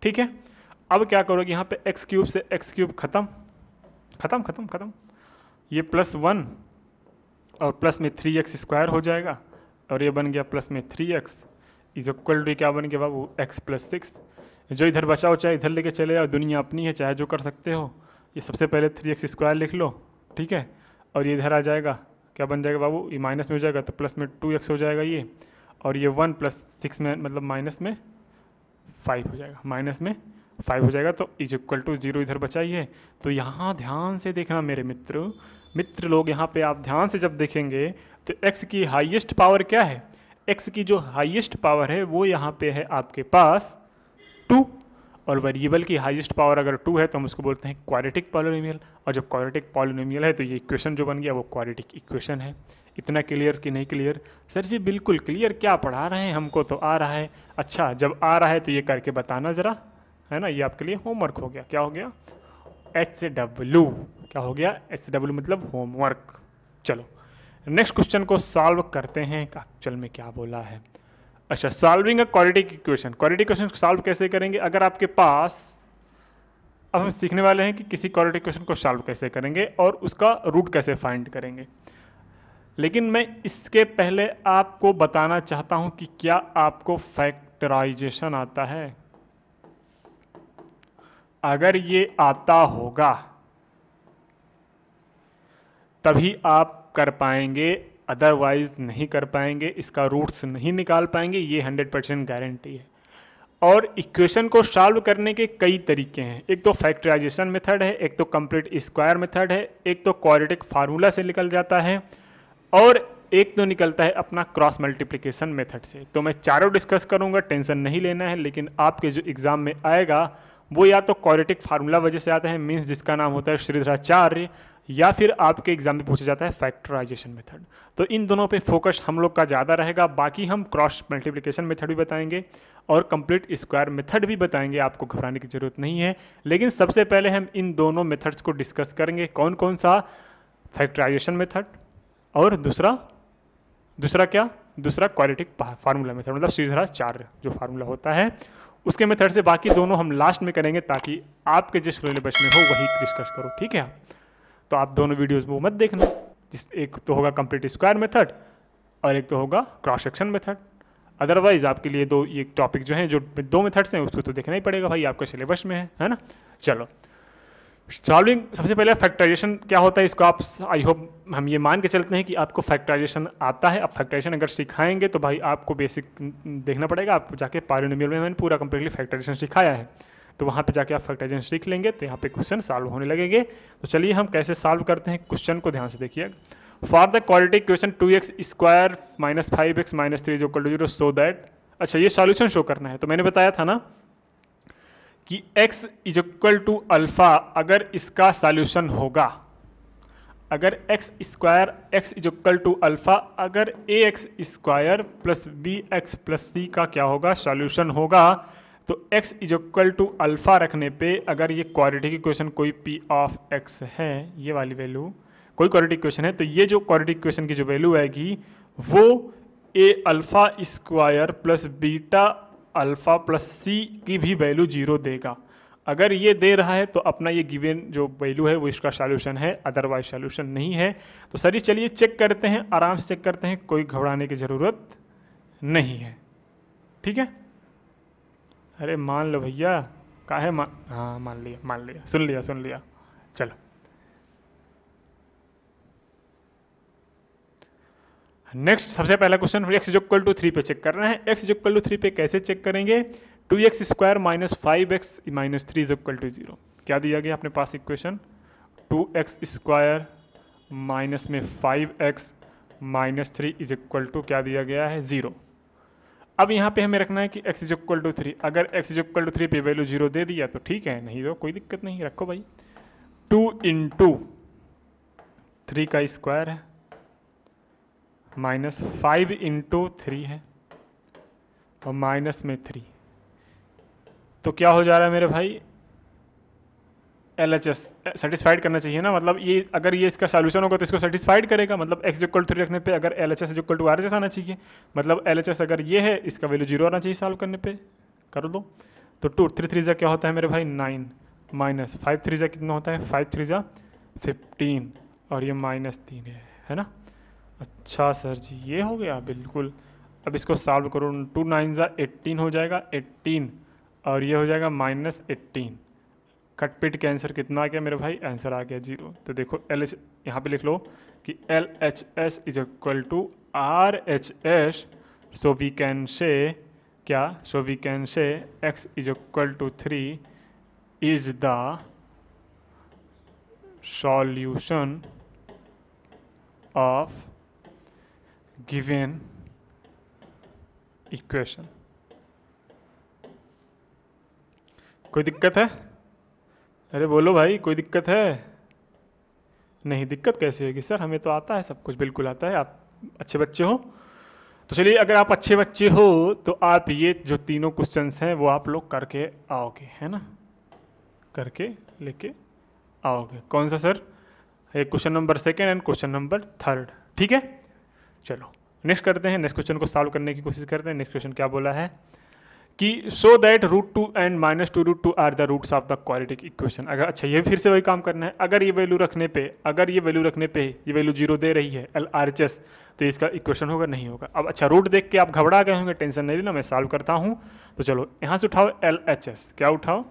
ठीक है, अब क्या करोगे यहाँ पे x³ से x³ खत्म, ये +1 और प्लस में 3x² हो जाएगा और ये बन गया प्लस में 3x इज इक्वल टू क्या बन गया बाबू x + 6। जो इधर बचा हो चाहे इधर लेके चले जाओ, दुनिया अपनी है, चाहे जो कर सकते हो। ये सबसे पहले 3x² लिख लो, ठीक है, और ये इधर आ जाएगा, क्या बन जाएगा बाबू, ये माइनस में हो जाएगा तो प्लस में 2x हो जाएगा ये, और ये 1 + 6 में मतलब माइनस में 5 हो जाएगा, तो इज इक्वल टू 0 इधर बचा ही है। तो यहाँ ध्यान से देखना मेरे मित्र लोग, यहाँ पे आप ध्यान से जब देखेंगे तो x की हाईएस्ट पावर क्या है, x की जो हाईएस्ट पावर है वो यहाँ पे है आपके पास 2, और वेरिएबल की हाईएस्ट पावर अगर 2 है तो हम उसको बोलते हैं क्वाड्रेटिक पॉलिनोमियल, और जब क्वाड्रेटिक पॉलिनोमियल है तो ये इक्वेशन जो बन गया वो क्वाड्रेटिक इक्वेशन है। इतना क्लियर कि नहीं क्लियर? सर जी बिल्कुल क्लियर, क्या पढ़ा रहे हैं, हमको तो आ रहा है। अच्छा जब आ रहा है तो ये करके बताना ज़रा, है ना, ये आपके लिए होमवर्क हो गया। क्या हो गया? HW, क्या हो गया? HW मतलब होमवर्क। चलो नेक्स्ट क्वेश्चन को सॉल्व करते हैं, एक्चुअल में क्या बोला है। अच्छा, सॉल्विंग अ क्वाड्रेटिक इक्वेशन को सॉल्व कैसे करेंगे? अगर आपके पास, अब हम सीखने वाले हैं कि किसी क्वाड्रेटिक इक्वेशन को सॉल्व कैसे करेंगे और उसका रूट कैसे फाइंड करेंगे। लेकिन मैं इसके पहले आपको बताना चाहता हूं कि क्या आपको फैक्टराइजेशन आता है? अगर ये आता होगा तभी आप कर पाएंगे, अदरवाइज नहीं कर पाएंगे, इसका रूट्स नहीं निकाल पाएंगे, ये 100% गारंटी है। और इक्वेशन को सॉल्व करने के कई तरीके हैं, एक तो फैक्टराइजेशन मेथड है, एक तो कंप्लीट स्क्वायर मेथड है, एक तो क्वाड्रेटिक फार्मूला से निकल जाता है, और एक तो निकलता है अपना क्रॉस मल्टीप्लिकेशन मेथड से। तो मैं चारों डिस्कस करूंगा, टेंशन नहीं लेना है। लेकिन आपके जो एग्जाम में आएगा वो या तो क्वाड्रेटिक फार्मूला वजह से आता है, मीन्स जिसका नाम होता है श्रीधराचार्य, या फिर आपके एग्जाम में पूछा जाता है फैक्टराइजेशन मेथड। तो इन दोनों पे फोकस हम लोग का ज़्यादा रहेगा। बाकी हम क्रॉस मल्टीप्लिकेशन मेथड भी बताएंगे और कंप्लीट स्क्वायर मेथड भी बताएंगे, आपको घबराने की जरूरत नहीं है। लेकिन सबसे पहले हम इन दोनों मेथड्स को डिस्कस करेंगे। कौन कौन सा? फैक्टराइजेशन मेथड और दूसरा क्या? दूसरा क्वाड्रेटिक फार्मूला मेथड, मतलब श्रीधराचार्य जो फार्मूला होता है उसके मेथड से। बाकी दोनों हम लास्ट में करेंगे ताकि आपके जिस सिलेबस में हो वही डिस्कस करो, ठीक है। तो आप दोनों वीडियोस वो मत देखना, एक तो होगा कंप्लीट स्क्वायर मेथड और एक तो होगा क्रॉस सेक्शन मेथड। अदरवाइज आपके लिए ये टॉपिक जो हैं, जो 2 मेथड्स हैं, उसको तो देखना ही पड़ेगा भाई, आपके सिलेबस में है ना। चलो सॉल्विंग, सबसे पहले फैक्टराइजेशन क्या होता है इसको आप, आई होप हम ये मान के चलते हैं कि आपको फैक्टराइजेशन आता है। अब फैक्टराइजेशन अगर सिखाएंगे तो भाई आपको बेसिक देखना पड़ेगा। आप जाके पॉलिनोमियल में मैंने पूरा कंप्लीटली फैक्टराइजेशन सिखाया है, तो वहाँ पे जाके आप फैक्टराइजेशन सीख लेंगे तो यहाँ पे क्वेश्चन सॉल्व होने लगेंगे। तो चलिए हम कैसे सॉल्व करते हैं क्वेश्चन को ध्यान से देखिए। For the quadratic equation 2x² - 5x - 3 = 0 so that, अच्छा ये सॉल्यूशन शो करना है। तो मैंने बताया था ना कि x = अल्फा, अगर इसका सॉल्यूशन होगा, अगर X square X is equal to alpha, अगर A x square plus B x plus C का क्या होगा, सॉल्यूशन होगा, तो X is equal to alpha रखने पे अगर ये क्वाड्रेटिक इक्वेशन कोई पी ऑफ एक्स है, ये वाली वैल्यू कोई क्वाड्रेटिक इक्वेशन है, तो ये जो क्वाड्रेटिक इक्वेशन की जो वैल्यू आएगी वो A alpha square plus beta alpha plus C की भी वैल्यू 0 देगा। अगर ये दे रहा है तो अपना ये गिवन जो वैल्यू है वो इसका सॉल्यूशन है, अदरवाइज सॉल्यूशन नहीं है। तो सर चलिए चेक करते हैं, आराम से चेक करते हैं, कोई घबराने की ज़रूरत नहीं है। ठीक है, अरे मान लो भैया, काहे हाँ मान लिया, सुन लिया। चलो नेक्स्ट, सबसे पहला question x is equal to 3 पे चेक करना है। एक्स इज इक्वल टू 3 पे कैसे चेक करेंगे, 2x square minus 5x minus 3 is equal to 0। क्या दिया गया अपने पास इक्वेशन, 2x स्क्वायर माइनस में 5x minus 3 is equal to क्या दिया गया है, 0। अब यहाँ पे हमें रखना है कि x इज इक्वल टू 3, अगर x इज इक्वल टू 3 पे वैल्यू 0 दे दिया तो ठीक है, नहीं तो कोई दिक्कत नहीं, रखो भाई। 2 इंटू 3 का स्क्वायर है माइनस 5 इंटू 3 है और माइनस में 3, तो क्या हो जा रहा है मेरे भाई, LHS सेटिस्फाइड करना चाहिए ना, मतलब ये अगर ये इसका सॉल्यूशन होगा तो इसको सेटिस्फाइड करेगा, मतलब x इक्वल 3 रखने पे अगर LHS इक्वल टू RHS आना चाहिए, मतलब LHS अगर ये है इसका वैल्यू 0 आना चाहिए सॉल्व करने पे, कर दो। तो 2 3 3 क्या होता है मेरे भाई 9 माइनस 5 3 कितना होता है 5 3 15 और ये माइनस 3 है ना। अच्छा सर जी ये हो गया, बिल्कुल। अब इसको सॉल्व करो, 2 9 18 हो जाएगा 18 और ये हो जाएगा माइनस 18। कटपिट के आंसर कितना आ गया मेरे भाई, आंसर आ गया 0। तो देखो LH यहाँ पे लिख लो कि LHS is equal to RHS, so we can say क्या, so we can say x is equal to 3 is the solution of given equation. कोई दिक्कत है, अरे बोलो भाई कोई दिक्कत है, नहीं दिक्कत कैसे होगी सर, हमें तो आता है सब कुछ, बिल्कुल आता है, आप अच्छे बच्चे हो। तो चलिए अगर आप अच्छे बच्चे हो तो आप ये जो तीनों क्वेश्चंस हैं वो आप लोग करके आओगे, है ना, करके लेके आओगे। कौन सा सर, एक question number 2 and question number 3, ठीक है। चलो नेक्स्ट करते हैं, नेक्स्ट क्वेश्चन को सॉल्व करने की कोशिश करते हैं। नेक्स्ट क्वेश्चन क्या बोला है कि so that √2 and -2 √2 are the roots of the quadratic equation. अगर अच्छा ये फिर से वही काम करना है, अगर ये वैल्यू रखने पे ये वैल्यू 0 दे रही है LRHS, तो इसका इक्वेशन होगा नहीं होगा। अब अच्छा रूट देख के आप घबरा गए होंगे, टेंशन नहीं लेना, मैं सॉल्व करता हूँ। तो चलो यहाँ से उठाओ LHS, क्या उठाओ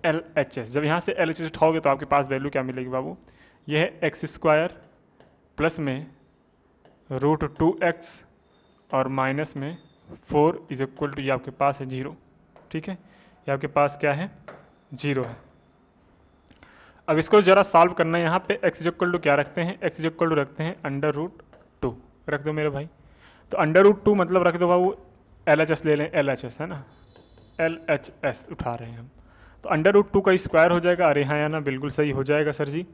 LHS। जब यहाँ से LHS उठाओगे तो आपके पास वैल्यू क्या मिलेगी बाबू, ये है x स्क्वायर प्लस में √2x और माइनस में 4 इज इक्वल टू, ये आपके पास है 0, ठीक है, ये आपके पास क्या है 0 है। अब इसको जरा सॉल्व करना है, यहाँ पे x इज इक्वल टू क्या रखते हैं, x इज इक्वल टू रखते हैं √2 रख दो मेरे भाई। तो √2 मतलब रख दो बाबू, LHS ले लें, LHS है ना, LHS उठा रहे हैं हम, तो √2 का स्क्वायर हो जाएगा, अरे हाँ या ना, बिल्कुल सही हो जाएगा सर जी।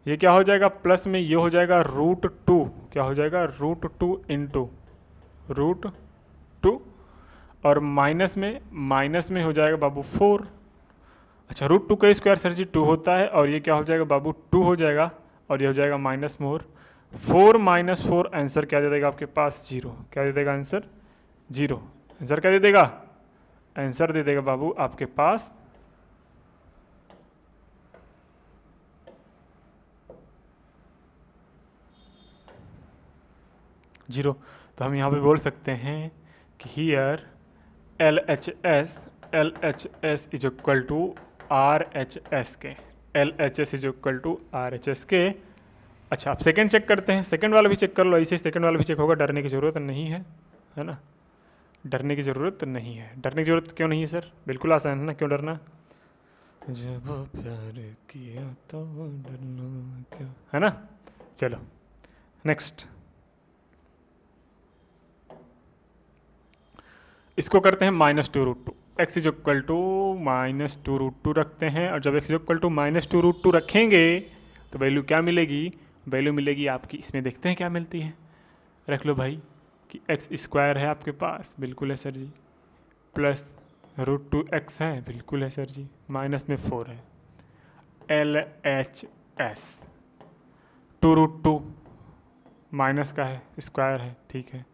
ये क्या हो जाएगा, प्लस में ये हो जाएगा √2, क्या हो जाएगा √2 इंटू √2 और माइनस में हो जाएगा बाबू 4। अच्छा √2 का स्क्वायर सर जी 2 होता है और ये क्या हो जाएगा बाबू 2 हो जाएगा और ये हो जाएगा माइनस मोर 4 माइनस 4, आंसर क्या दे देगा आपके पास 0। क्या दे देगा आंसर 0, आंसर क्या दे देगा, आंसर दे देगा बाबू आपके पास 0। तो हम यहाँ पे बोल सकते हैं कि here LHS is equal to RHS के, LHS is equal to RHS के। अच्छा आप सेकंड चेक करते हैं, सेकंड वाला भी चेक कर लो, ऐसे सेकंड वाला भी चेक होगा, डरने की ज़रूरत नहीं है, है ना, डरने की ज़रूरत नहीं है। डरने की ज़रूरत क्यों नहीं है सर, बिल्कुल आसान है ना, क्यों डरना, जब प्यार किया तो डरना क्यों, है ना। चलो नेक्स्ट, इसको करते हैं -2 √2, x इज इक्वल टू -2 √2 रखते हैं, और जब x इज इक्वल टू -2 √2 रखेंगे तो वैल्यू क्या मिलेगी, वैल्यू मिलेगी आपकी, इसमें देखते हैं क्या मिलती है, रख लो भाई कि एक्स स्क्वायर है आपके पास, बिल्कुल है सर जी, प्लस √2x है, बिल्कुल है सर जी, माइनस में 4 है, LHS 2√2 माइनस का है, स्क्वायर है, ठीक है,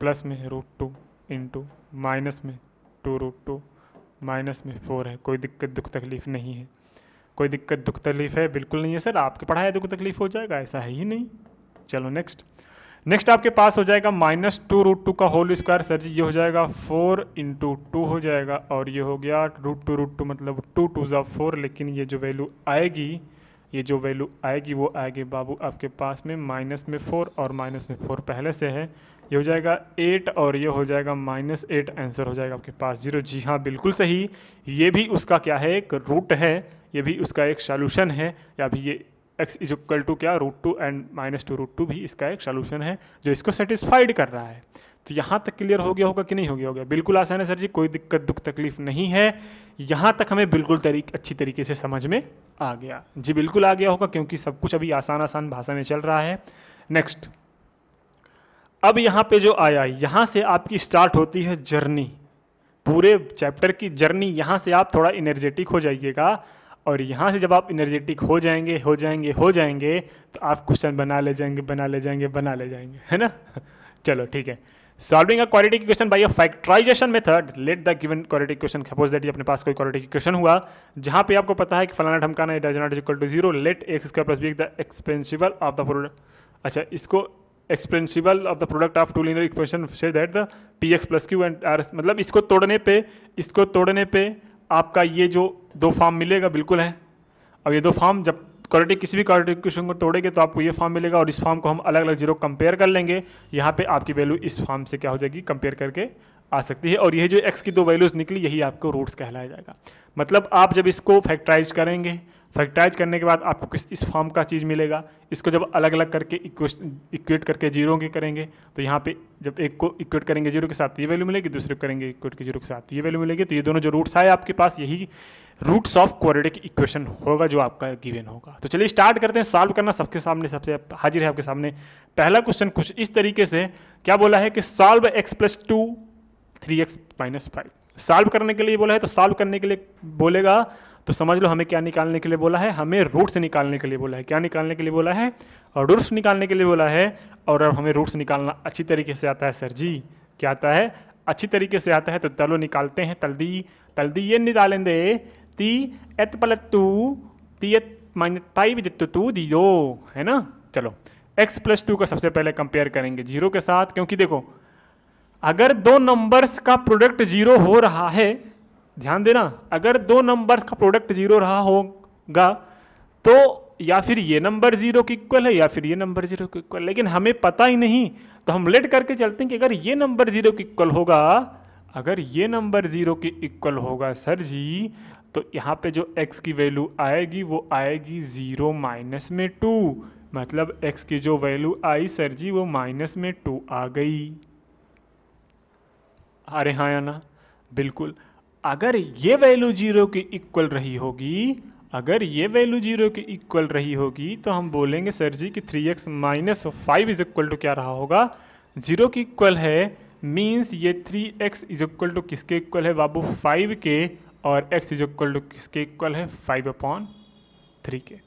प्लस में √2 इंटू माइनस में 2√2 माइनस में 4 है। कोई दिक्कत दुख तकलीफ नहीं है, कोई दिक्कत दुख तकलीफ है बिल्कुल नहीं है सर, आपके पढ़ाया दुख तकलीफ हो जाएगा, ऐसा है ही नहीं। चलो नेक्स्ट आपके पास हो जाएगा -2√2 का होल स्क्वायर, सर जी ये हो जाएगा 4 इंटू 2 हो जाएगा, और ये हो गया √2 मतलब 2 2 ज़ा 4, लेकिन ये जो वैल्यू आएगी, ये जो वैल्यू आएगी वो आएगी बाबू आपके पास में माइनस में 4, और माइनस में 4 पहले से है, ये हो जाएगा 8 और ये हो जाएगा -8, आंसर हो जाएगा आपके पास 0। जी हाँ बिल्कुल सही, ये भी उसका क्या है, एक रूट है, ये भी उसका एक सॉल्यूशन है, या भी ये x इज इक्वल टू क्या √2 एंड -2√2 भी इसका एक सॉल्यूशन है जो इसको सेटिस्फाइड कर रहा है। तो यहाँ तक क्लियर हो गया होगा कि नहीं हो गया होगा, बिल्कुल आसान है सर जी, कोई दिक्कत दुख तकलीफ नहीं है, यहाँ तक हमें बिल्कुल अच्छी तरीके से समझ में आ गया जी, बिल्कुल आ गया होगा क्योंकि सब कुछ अभी आसान भाषा में चल रहा है। नेक्स्ट, अब यहाँ पे जो आया, यहाँ से आपकी स्टार्ट होती है जर्नी, पूरे चैप्टर की जर्नी, यहाँ से आप थोड़ा एनर्जेटिक हो जाइएगा, और यहाँ से जब आप एनर्जेटिक हो जाएंगे तो आप क्वेश्चन बना ले जाएंगे, है ना। चलो ठीक है, solving a quadratic equation by a factorisation method, let the given quadratic equation, suppose that अपने पास कोई क्वाड्रेटिक इक्वेशन हुआ जहाँ पे आपको पता है कि फलाना ढमकाना it is not equal to 0, let x² + b the expansible of the product, अच्छा इसको expansible of the product of two linear equation से that the px + q and r, मतलब इसको तोड़ने पे आपका ये जो दो फॉर्म मिलेगा, बिल्कुल है। अब ये दो फॉर्म जब किसी भी क्वाड्रेटिक इक्वेशन को तोड़ेंगे तो आपको ये फॉर्म मिलेगा, और इस फॉर्म को हम अलग अलग जीरो कंपेयर कर लेंगे, यहाँ पे आपकी वैल्यू इस फॉर्म से क्या हो जाएगी, कंपेयर करके आ सकती है, और ये जो x की दो वैल्यूज निकली यही आपको रूट्स कहलाया जाएगा। मतलब आप जब इसको फैक्टराइज करेंगे, फैक्टराइज करने के बाद आपको इस फॉर्म का चीज़ मिलेगा, इसको जब अलग अलग करके इक्वेट करके जीरो के करेंगे तो यहाँ पे जब एक को इक्वेट करेंगे जीरो के साथ ये वैल्यू मिलेगी, दूसरे को करेंगे इक्वेट के जीरो के साथ ये वैल्यू मिलेगी, तो ये दोनों जो रूट्स आए आपके पास यही रूट्स ऑफ क्वाड्रेटिक इक्वेशन होगा जो आपका गिवन होगा। तो चलिए स्टार्ट करते हैं सॉल्व करना, सबके सामने सबसे हाजिर है आपके सामने पहला क्वेश्चन कुछ इस तरीके से, क्या बोला है कि सॉल्व x + 2 3x - 5, सॉल्व करने के लिए बोला है, तो सॉल्व करने के लिए बोलेगा तो समझ लो हमें क्या निकालने के लिए बोला है, हमें रूट्स निकालने के लिए बोला है, क्या निकालने के लिए बोला है, और रूट्स निकालने के लिए बोला है, और अब हमें रूट्स निकालना अच्छी तरीके से आता है सर जी, क्या आता है, अच्छी तरीके से आता है, तो चलो निकालते हैं, तल्दी ये निकालेंगे, ती एत + 2 ती एत -5 जितु 2 दियो, है ना। चलो x + 2 का सबसे पहले कंपेयर करेंगे जीरो के साथ, क्योंकि देखो अगर दो नंबर्स का प्रोडक्ट जीरो हो रहा है, ध्यान देना, अगर दो नंबर्स का प्रोडक्ट जीरो रहा होगा तो या फिर ये नंबर जीरो के इक्वल है या फिर ये नंबर जीरो के इक्वल, लेकिन हमें पता ही नहीं, तो हम लेट करके चलते हैं कि अगर ये नंबर जीरो के इक्वल होगा, अगर ये नंबर जीरो के इक्वल होगा सर जी, तो यहाँ पे जो x की वैल्यू आएगी वो आएगी 0 - 2, मतलब x की जो वैल्यू आई सर जी वो -2 आ गई। अरे हाँ या ना, बिल्कुल। अगर ये वैल्यू जीरो के इक्वल रही होगी, अगर ये वैल्यू जीरो के इक्वल रही होगी तो हम बोलेंगे सर जी कि 3x - 5 इज इक्वल टू क्या रहा होगा, जीरो के इक्वल है, मीन्स ये 3x इज इक्वल टू किसके इक्वल है बाबू, 5 के, और x इज इक्वल टू किसके इक्वल है, 5/3 के।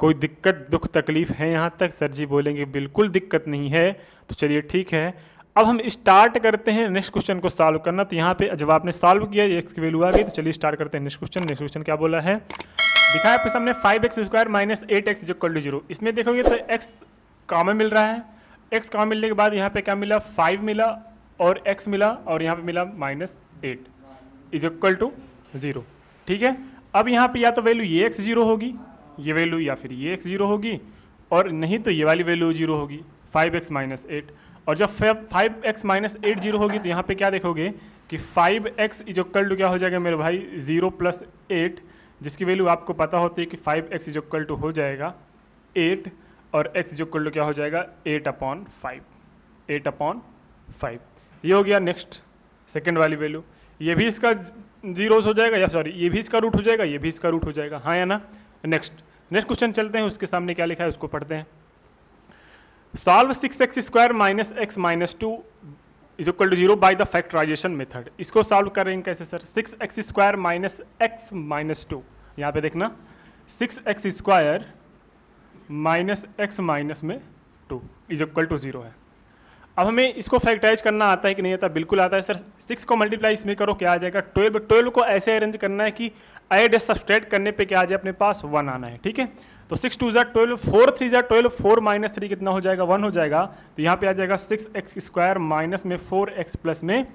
कोई दिक्कत दुख तकलीफ है यहाँ तक, सर जी बोलेंगे बिल्कुल दिक्कत नहीं है। तो चलिए ठीक है, अब हम स्टार्ट करते हैं नेक्स्ट क्वेश्चन को सॉल्व करना। तो यहाँ पे जब आपने सॉल्व किया x की वैल्यू आ गई, तो चलिए स्टार्ट करते हैं नेक्स्ट क्वेश्चन क्या बोला है, दिखाया आपके सामने 5x² - 8x = 0। इसमें देखोगे तो x कॉमन मिल रहा है, x कॉमन मिलने के बाद यहाँ पे क्या मिला, 5 मिला और x मिला, और यहाँ पे मिला -8 = 0। ठीक है, अब यहाँ पे या तो वैल्यू ये x 0 होगी, ये वैल्यू, या फिर ये x 0 होगी, और नहीं तो ये वाली वैल्यू 0 होगी, 5x - 8। और जब 5x - 8 0 होगी तो यहाँ पे क्या देखोगे कि 5x = क्या हो जाएगा मेरे भाई, 0 + 8, जिसकी वैल्यू आपको पता होती है कि 5x = हो जाएगा 8, और x = क्या हो जाएगा 8/5। ये हो गया नेक्स्ट सेकेंड वाली वैल्यू, ये भी इसका जीरोस हो जाएगा, या सॉरी ये भी इसका रूट हो जाएगा, ये भी इसका रूट हो जाएगा, हाँ या ना। नेक्स्ट नेक्स्ट क्वेश्चन चलते हैं, उसके सामने क्या लिखा है उसको पढ़ते हैं। Solve 6x² minus x minus two is equal to 0 by the factorisation method. इसको सॉल्व करेंगे कैसे sir? 6x² minus x minus two, यहाँ पे देखना 6x² माइनस एक्स माइनस में 2 इज इक्वल टू 0 है। अब हमें इसको फैक्टराइज करना आता है कि नहीं आता? बिल्कुल आता है सर। 6 को मल्टीप्लाई इसमें करो, क्या आ जाएगा? 12। 12 को ऐसे अरेंज करना है कि ऐड सब्सट्रैक्ट करने पे क्या आ जाए? अपने पास 1 आना है, ठीक है। तो 6 2 ज़ा 12, 4 3 ज़ा 12, 4 माइनस 3 कितना हो जाएगा? 1 हो जाएगा। तो यहाँ पे आ जाएगा 6x² माइनस में 4x प्लस में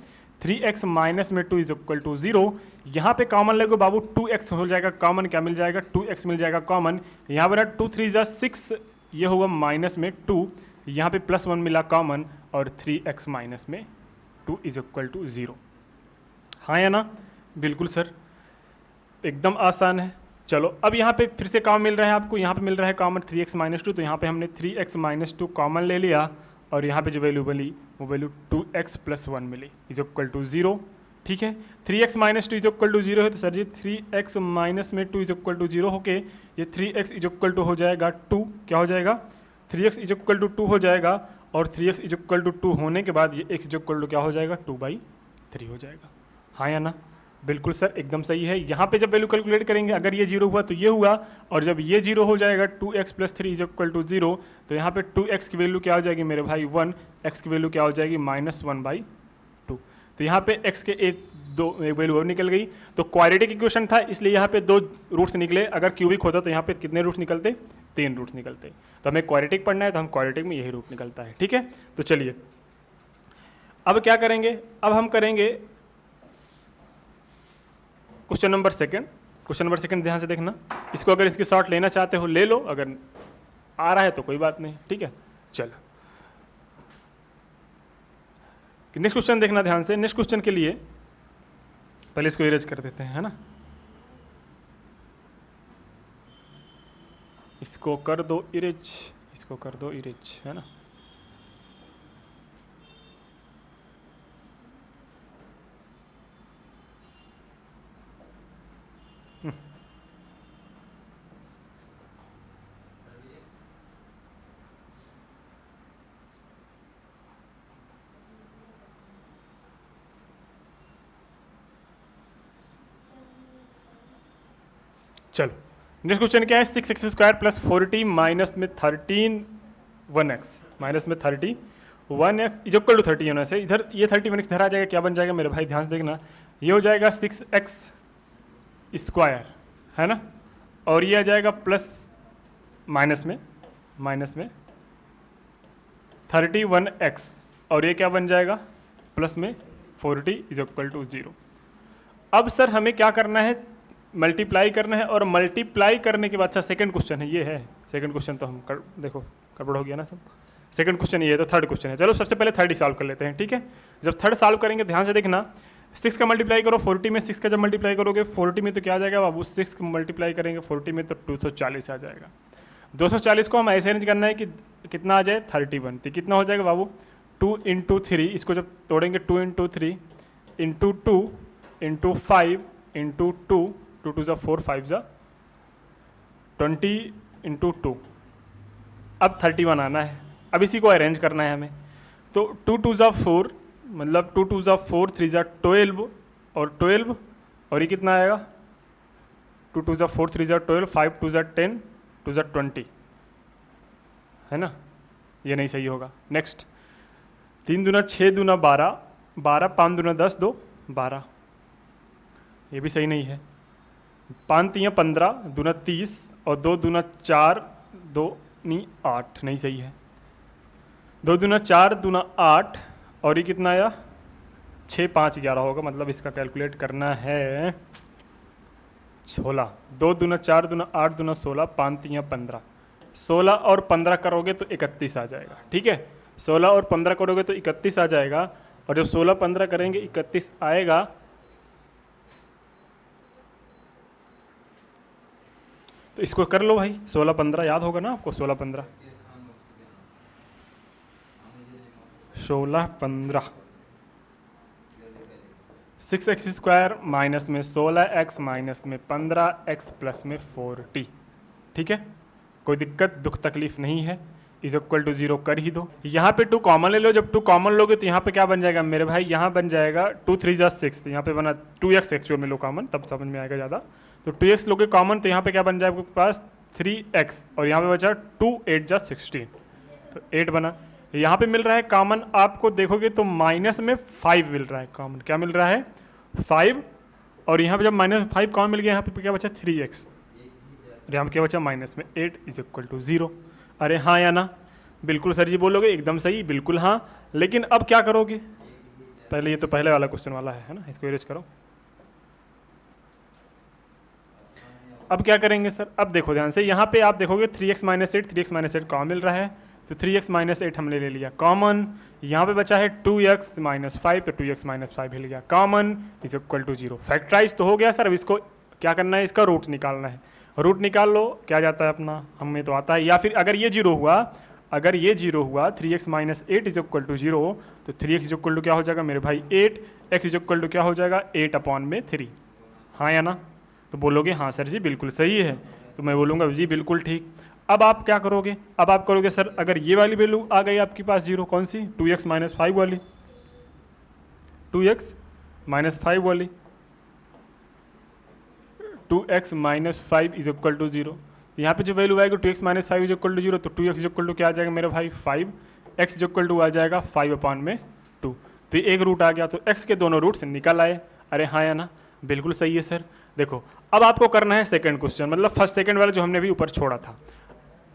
3x माइनस में 2 इज इक्वल टू 0। यहाँ पे कॉमन लगो बाबू, 2x हो जाएगा कॉमन। क्या मिल जाएगा? 2x मिल जाएगा कॉमन। यहाँ पर 2 3 ज़ा 6, ये होगा माइनस में 2, यहाँ पे प्लस 1 मिला कॉमन, और 3x माइनस में 2 इज इक्वल टू 0। हाँ या ना? बिल्कुल सर, एकदम आसान है। चलो अब यहाँ पे फिर से कॉमन मिल रहा है आपको, यहाँ पे मिल रहा है कॉमन 3x माइनस 2, तो यहाँ पे हमने 3x माइनस 2 कॉमन ले लिया, और यहाँ पे जो वैल्यू मिली वो वैल्यू 2x प्लस 1 मिली इज इक्वल टू 0, ठीक है। 3x minus 2 is equal to 0 है, तो सर जी 3x माइनस में 2 इज इक्वल टू 0 होके ये 3x इज इक्वल टू हो जाएगा 2। क्या हो जाएगा? 3x इज इक्वल टू 2 हो जाएगा, और 3x इज इक्वल टू 2 होने के बाद ये x इज इक्वल टू क्या हो जाएगा? 2/3 हो जाएगा। हाँ या ना? बिल्कुल सर, एकदम सही है। यहाँ पे जब वैल्यू कैलकुलेट करेंगे, अगर ये 0 हुआ तो ये हुआ, और जब ये 0 हो जाएगा 2x plus 3 is equal to 0, तो यहाँ पे 2x की वैल्यू क्या हो जाएगी मेरे भाई? 1, x की वैल्यू क्या हो जाएगी? -1/2। तो यहाँ पे x के एक वैल्यू और निकल गई। तो क्वाड्रेटिक इक्वेशन था, इसलिए यहाँ पे 2 रूट्स निकले। अगर क्यूबिक होता तो यहाँ पे कितने रूट्स निकलते? 3 रूट्स निकलते। तो हमें क्वाड्रेटिक पढ़ना है, तो हम क्वाड्रेटिक में यही रूट निकलता है, ठीक है। तो चलिए अब क्या करेंगे? अब हम करेंगे question number second. Question number second ध्यान से देखना, इसको अगर इसकी शॉर्ट लेना चाहते हो ले लो, अगर आ रहा है तो कोई बात नहीं, ठीक है। चलो नेक्स्ट क्वेश्चन देखना ध्यान से। नेक्स्ट क्वेश्चन के लिए पहले इसको इरेज कर देते हैं, है ना। इसको कर दो इरेज, इसको कर दो इरेज, है ना। चलो नेक्स्ट क्वेश्चन क्या है? 6x² प्लस 4t माइनस में 13 1x माइनस में 30 1x इज इक्वल टू 30 होने से इधर ये 30 1x इधर आ जाएगा। क्या बन जाएगा मेरे भाई? ध्यान से देखना, ये हो जाएगा 6x², है ना, और ये आ जाएगा प्लस माइनस में 31x, और ये क्या बन जाएगा? प्लस में 40 इज इक्वल टू 0। अब सर हमें क्या करना है? मल्टीप्लाई करना है, और मल्टीप्लाई करने के बाद अच्छा सेकंड क्वेश्चन है, ये है सेकंड क्वेश्चन। तो हम देखो गड़बड़ हो गया ना सब। सेकंड क्वेश्चन ये है, तो थर्ड क्वेश्चन है। चलो सबसे पहले थर्ड ही सॉल्व कर लेते हैं, ठीक है। जब थर्ड सॉल्व करेंगे ध्यान से देखना, 6 का मल्टीप्लाई करो 40 में, 6 का जब मल्टीप्लाई करोगे 40 में तो क्या आ जाएगा बाबू? 6 का मल्टीप्लाई करेंगे 40 में तो 240 आ जाएगा। 240 को हम ऐसे अरेंज करना है कि कितना आ जाए? 31। तो कितना हो जाएगा बाबू? 2 × 3, इसको जब तोड़ेंगे 2 × 3 × 2 × 5 × 2, 2 2 4 5 20 × 2। अब 31 आना है। अब इसी को अरेंज करना है हमें। तो 2 2 4, मतलब 2 2 4 3 12 और 12, और ये कितना आएगा? 2 2 4 3 12 5 2 10 2 20, है ना। ये नहीं सही होगा। नेक्स्ट 3 दूना 6 दूना 12 12 5 दूना 10 2 12, ये भी सही नहीं है। 5 3 15 दूना 30 और 2 दूना 4 2 नहीं 8, नहीं सही है। 2 दूना 4 दूना 8, और ये कितना आया? 6 5 11 होगा, मतलब इसका कैलकुलेट करना है 16। 2 दूना 4 दूना 8 दूना 16, 5 3 15, 16 और 15 करोगे तो 31 आ जाएगा, ठीक है। 16 और 15 करोगे तो 31 आ जाएगा, और जब 16 15 करेंगे 31 आएगा। तो इसको कर लो भाई, 16 15 याद होगा ना आपको? 16 15 6x² माइनस में 16x माइनस में 15x प्लस में 40, ठीक है, कोई दिक्कत दुख तकलीफ नहीं है, इज इक्वल टू 0 कर ही दो। यहाँ पे 2 कॉमन ले लो, जब 2 कॉमन लोगे तो यहाँ पे क्या बन जाएगा मेरे भाई, यहाँ बन जाएगा 2 3 जा 6, यहाँ पे बना 2x एक्चुअल में लो कॉमन, तब समझ में आएगा ज़्यादा। तो 2x लोगे कॉमन तो यहाँ पे क्या बन जाएगा आपके पास 3x, और यहाँ पे बचा 2 8 जा 16, तो 8 बना। यहाँ पे मिल रहा है कॉमन, आपको देखोगे तो माइनस में 5 मिल रहा है कॉमन, क्या मिल रहा है 5, और यहाँ पे जब -5 कॉमन मिल गया, यहाँ पे क्या बचा 3x, और यहाँ पे क्या बचा माइनस में 8 इज इक्वल टू 0। अरे हाँ या ना, बिल्कुल सर जी बोलोगे, एकदम सही, बिल्कुल हाँ। लेकिन अब क्या करोगे, पहले ये तो पहले वाला क्वेश्चन वाला है ना, इसको इरेज करो। अब क्या करेंगे सर, अब देखो ध्यान से, यहाँ पे आप देखोगे 3x - 8 3x - 8 कॉमन मिल रहा है, तो 3x - 8 हमने ले लिया कॉमन। यहाँ पे बचा है 2x - 5, तो 2x - 5 ले लिया common, is equal to 0। Factorise तो हो गया सर, अब इसको क्या करना है, इसका रूट निकालना है। रूट निकाल लो, क्या जाता है अपना, हमें तो आता है। या फिर अगर ये 0 हुआ, अगर ये 0 हुआ 3x - 8 इज इक्वल टू 0, तो 3x इज इक्वल टू क्या हो जाएगा मेरे भाई 8, x इज इक्वल टू क्या हो जाएगा 8/3। हाँ या ना, तो बोलोगे हाँ सर जी बिल्कुल सही है, तो मैं बोलूँगा जी बिल्कुल ठीक। अब आप क्या करोगे, अब आप करोगे सर, अगर ये वाली वैल्यू आ गई आपके पास 0, कौन सी 2x - 5 वाली, 2x - 5 वाली, 2x - 5 इज इक्वल टू 0। यहाँ पे जो वैल्यू आएगी 2x - 5 इज इक्वल टू 0, तो 2x इज इक्वल टू क्या आ जाएगा मेरे भाई 5, x इज इक्वल टू आ जाएगा 5/2। तो एक रूट आ गया, तो x के दोनों रूट्स निकल आए। अरे हाँ या ना, बिल्कुल सही है सर। देखो अब आपको करना है सेकंड क्वेश्चन, मतलब फर्स्ट सेकंड वाला जो हमने भी ऊपर छोड़ा था।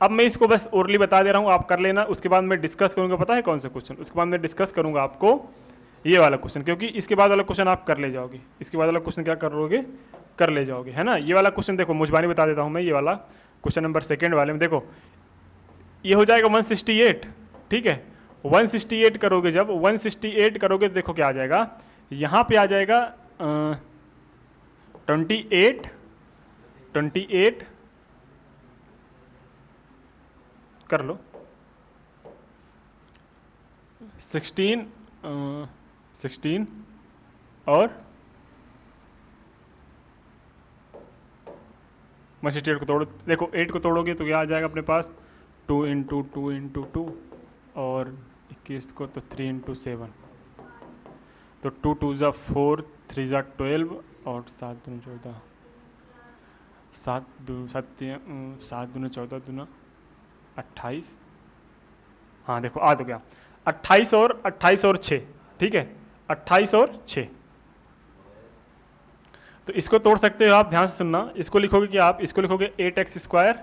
अब मैं इसको बस ओरली बता दे रहा हूँ, आप कर लेना, उसके बाद मैं डिस्कस करूँगा, पता है कौन सा क्वेश्चन, उसके बाद मैं डिस्कस करूँगा आपको ये वाला क्वेश्चन, क्योंकि इसके बाद वाला क्वेश्चन आप कर ले जाओगे, इसके बाद वाला क्वेश्चन क्या करोगे, कर ले जाओगे, है ना। ये वाला क्वेश्चन देखो मुझबानी बता देता हूँ मैं, ये वाला क्वेश्चन नंबर सेकंड वाले में देखो, ये हो जाएगा 168, ठीक है। 168 करोगे, जब 168 करोगे तो देखो क्या आ जाएगा, यहाँ पे आ जाएगा 28 कर लो, 16 और 168 को तोड़ो, देखो 8 को तोड़ोगे तो क्या आ जाएगा अपने पास 2 × 2 × 2 और 21 को तो 3 × 7, तो 2 2 ज़ा 4 3 ज़ा 12 और 7 दूनी 14, 7 2 14 दूना 28। हाँ देखो आ तो गया 28 और 6, ठीक है 28 और 6। तो इसको तोड़ सकते हो आप, ध्यान से सुनना, इसको लिखोगे कि आप इसको लिखोगे 8x²,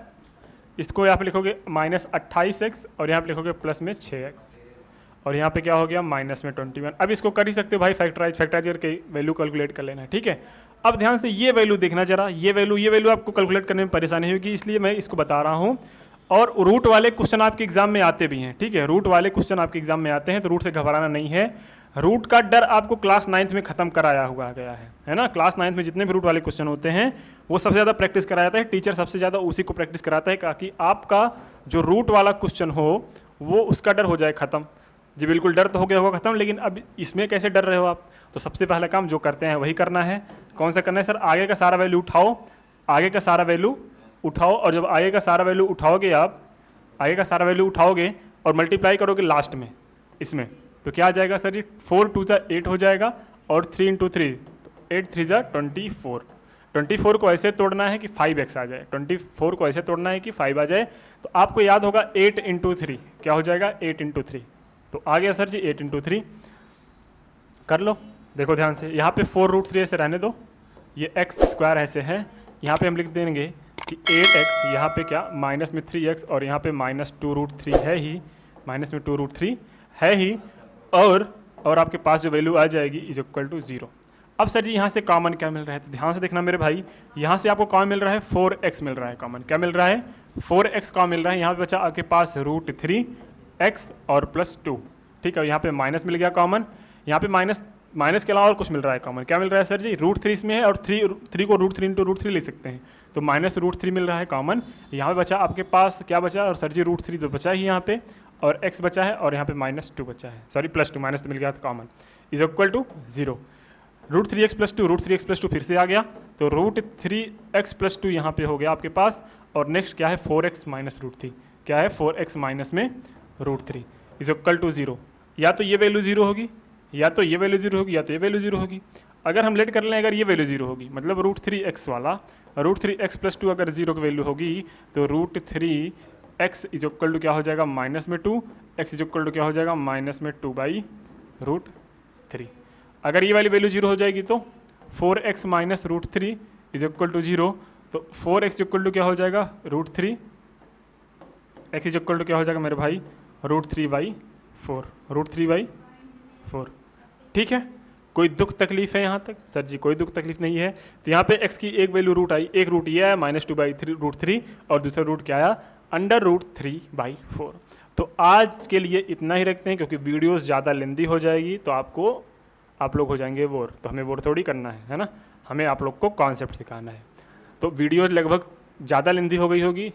इसको यहाँ पे लिखोगे -28x और यहाँ पे लिखोगे प्लस में 6x, और यहाँ पे क्या हो गया माइनस में 21। अब इसको कर ही सकते हो भाई, फैक्टराइज करके वैल्यू कैलकुलेट कर लेना है, ठीक है। अब ध्यान से ये वैल्यू देखना जरा, ये वैल्यू आपको कैलकुलेट करने में परेशानी होगी, इसलिए मैं इसको बता रहा हूँ। और रूट वाले क्वेश्चन आपके एग्जाम में आते भी हैं, ठीक है, रूट वाले क्वेश्चन आपके एग्जाम में आते हैं, तो रूट से घबराना नहीं है। रूट का डर आपको क्लास 9th में खत्म कराया हुआ गया है ना। क्लास 9th में जितने भी रूट वाले क्वेश्चन होते हैं वो सबसे ज़्यादा प्रैक्टिस कराया जाता है, टीचर सबसे ज़्यादा उसी को प्रैक्टिस कराता है, ताकि आपका जो रूट वाला क्वेश्चन हो वो उसका डर हो जाए खत्म। जी बिल्कुल, डर तो हो गया होगा खत्म, लेकिन अब इसमें कैसे डर रहे हो आप, तो सबसे पहला काम जो करते हैं वही करना है। कौन सा करना है सर, आगे का सारा वैल्यू उठाओ, आगे का सारा वैल्यू उठाओ, और जब आगे का सारा वैल्यू उठाओगे आप, आगे का सारा वैल्यू उठाओगे और मल्टीप्लाई करोगे लास्ट में इसमें, तो क्या आ जाएगा सर जी 4 2 ज़ा 8 हो जाएगा और 3 × 3 तो 8 3 ज़ा 24। 24 को ऐसे तोड़ना है कि 5x आ जाए, 24 को ऐसे तोड़ना है कि 5 आ जाए। तो आपको याद होगा 8 × 3 क्या हो जाएगा 8 × 3, तो आ गया सर जी 8 × 3 कर लो। देखो ध्यान से, यहाँ पे 4 √3 ऐसे रहने दो, ये x² ऐसे है, यहाँ पे हम लिख देंगे कि 8x, यहाँ पे क्या माइनस में 3x और यहाँ पे -2 √3 है ही, माइनस में 2 √3 है ही, और आपके पास जो वैल्यू आ जाएगी इज इक्वल टू 0। अब सर जी यहाँ से कॉमन क्या मिल रहा है, तो ध्यान से देखना मेरे भाई, यहाँ से आपको कॉमन मिल रहा है 4x मिल रहा है कॉमन, क्या मिल रहा है 4x कॉमन मिल रहा है। यहाँ पे बचा आपके पास √3x और +2, ठीक है। यहाँ पे माइनस मिल गया कॉमन, यहाँ पे माइनस के अलावा और कुछ मिल रहा है कॉमन, क्या मिल रहा है सर जी √3 इसमें है, और 3 को √3 × √3 ले सकते हैं, तो -√3 मिल रहा है कॉमन। यहाँ पे बचा आपके पास क्या बचा, और सर जी √3 तो बचा ही यहाँ पे, और x बचा है, और यहाँ पे -2 बचा है, सॉरी +2, माइनस तो मिल गया था common, is equal to 0। √3x+2 √3x+2 फिर से आ गया, तो √3x+2 यहाँ पे हो गया आपके पास। और नेक्स्ट क्या है 4x माइनस √3, क्या है 4x माइनस में √3 इज इक्वल टू 0। या तो ये वैल्यू 0 होगी, या तो ये वैल्यू 0 होगी, या तो ये वैल्यू 0 होगी। अगर हम लेट कर लें, अगर ये वैल्यू 0 होगी मतलब √3x वाला, √3x+2 अगर 0 की वैल्यू होगी तो √3x इज इक्वल टू क्या हो जाएगा माइनस में 2, x इज इक्वल टू क्या हो जाएगा माइनस में 2/√3। अगर ये वाली वैल्यू 0 हो जाएगी तो 4x minus √3 is equal to 0, तो 4x इक्वल टू क्या हो जाएगा √3, x इज इक्वल टू क्या हो जाएगा मेरे भाई √3/4, √3/4। ठीक है, कोई दुख तकलीफ है यहाँ तक? सर जी कोई दुख तकलीफ नहीं है। तो यहाँ पे x की एक वैल्यू रूट आई, एक रूट ये आया -2/√3 और दूसरा रूट क्या आया √3/4। तो आज के लिए इतना ही रखते हैं क्योंकि वीडियोस ज़्यादा लेंदी हो जाएगी तो आप लोग हो जाएंगे बोर, तो हमें बोर थोड़ी करना है ना, हमें आप लोग को कॉन्सेप्ट सिखाना है। तो वीडियोस लगभग ज़्यादा लेंदी हो गई होगी,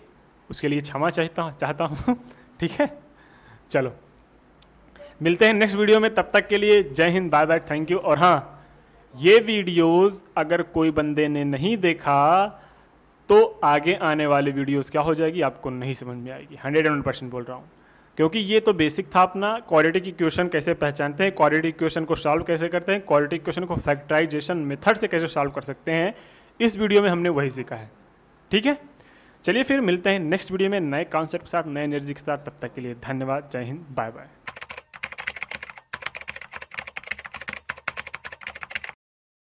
उसके लिए क्षमा चाहता हूँ ठीक है, चलो मिलते हैं नेक्स्ट वीडियो में, तब तक के लिए जय हिंद, बाय बाय, थैंक यू। और हाँ, ये वीडियोस अगर कोई बंदे ने नहीं देखा तो आगे आने वाले वीडियोस क्या हो जाएगी आपको नहीं समझ में आएगी, 101% बोल रहा हूँ। क्योंकि ये तो बेसिक था अपना, क्वाड्रेटिक इक्वेशन कैसे पहचानते हैं, क्वाड्रेटिक इक्वेशन को सॉल्व कैसे करते हैं, क्वाड्रेटिक इक्वेशन को फैक्टराइजेशन मेथड से कैसे सॉल्व कर सकते हैं, इस वीडियो में हमने वही सीखा है। ठीक है, चलिए फिर मिलते हैं नेक्स्ट वीडियो में नए कॉन्सेप्ट के साथ, नए एनर्जी के साथ। तब तक के लिए धन्यवाद, जय हिंद, बाय बाय।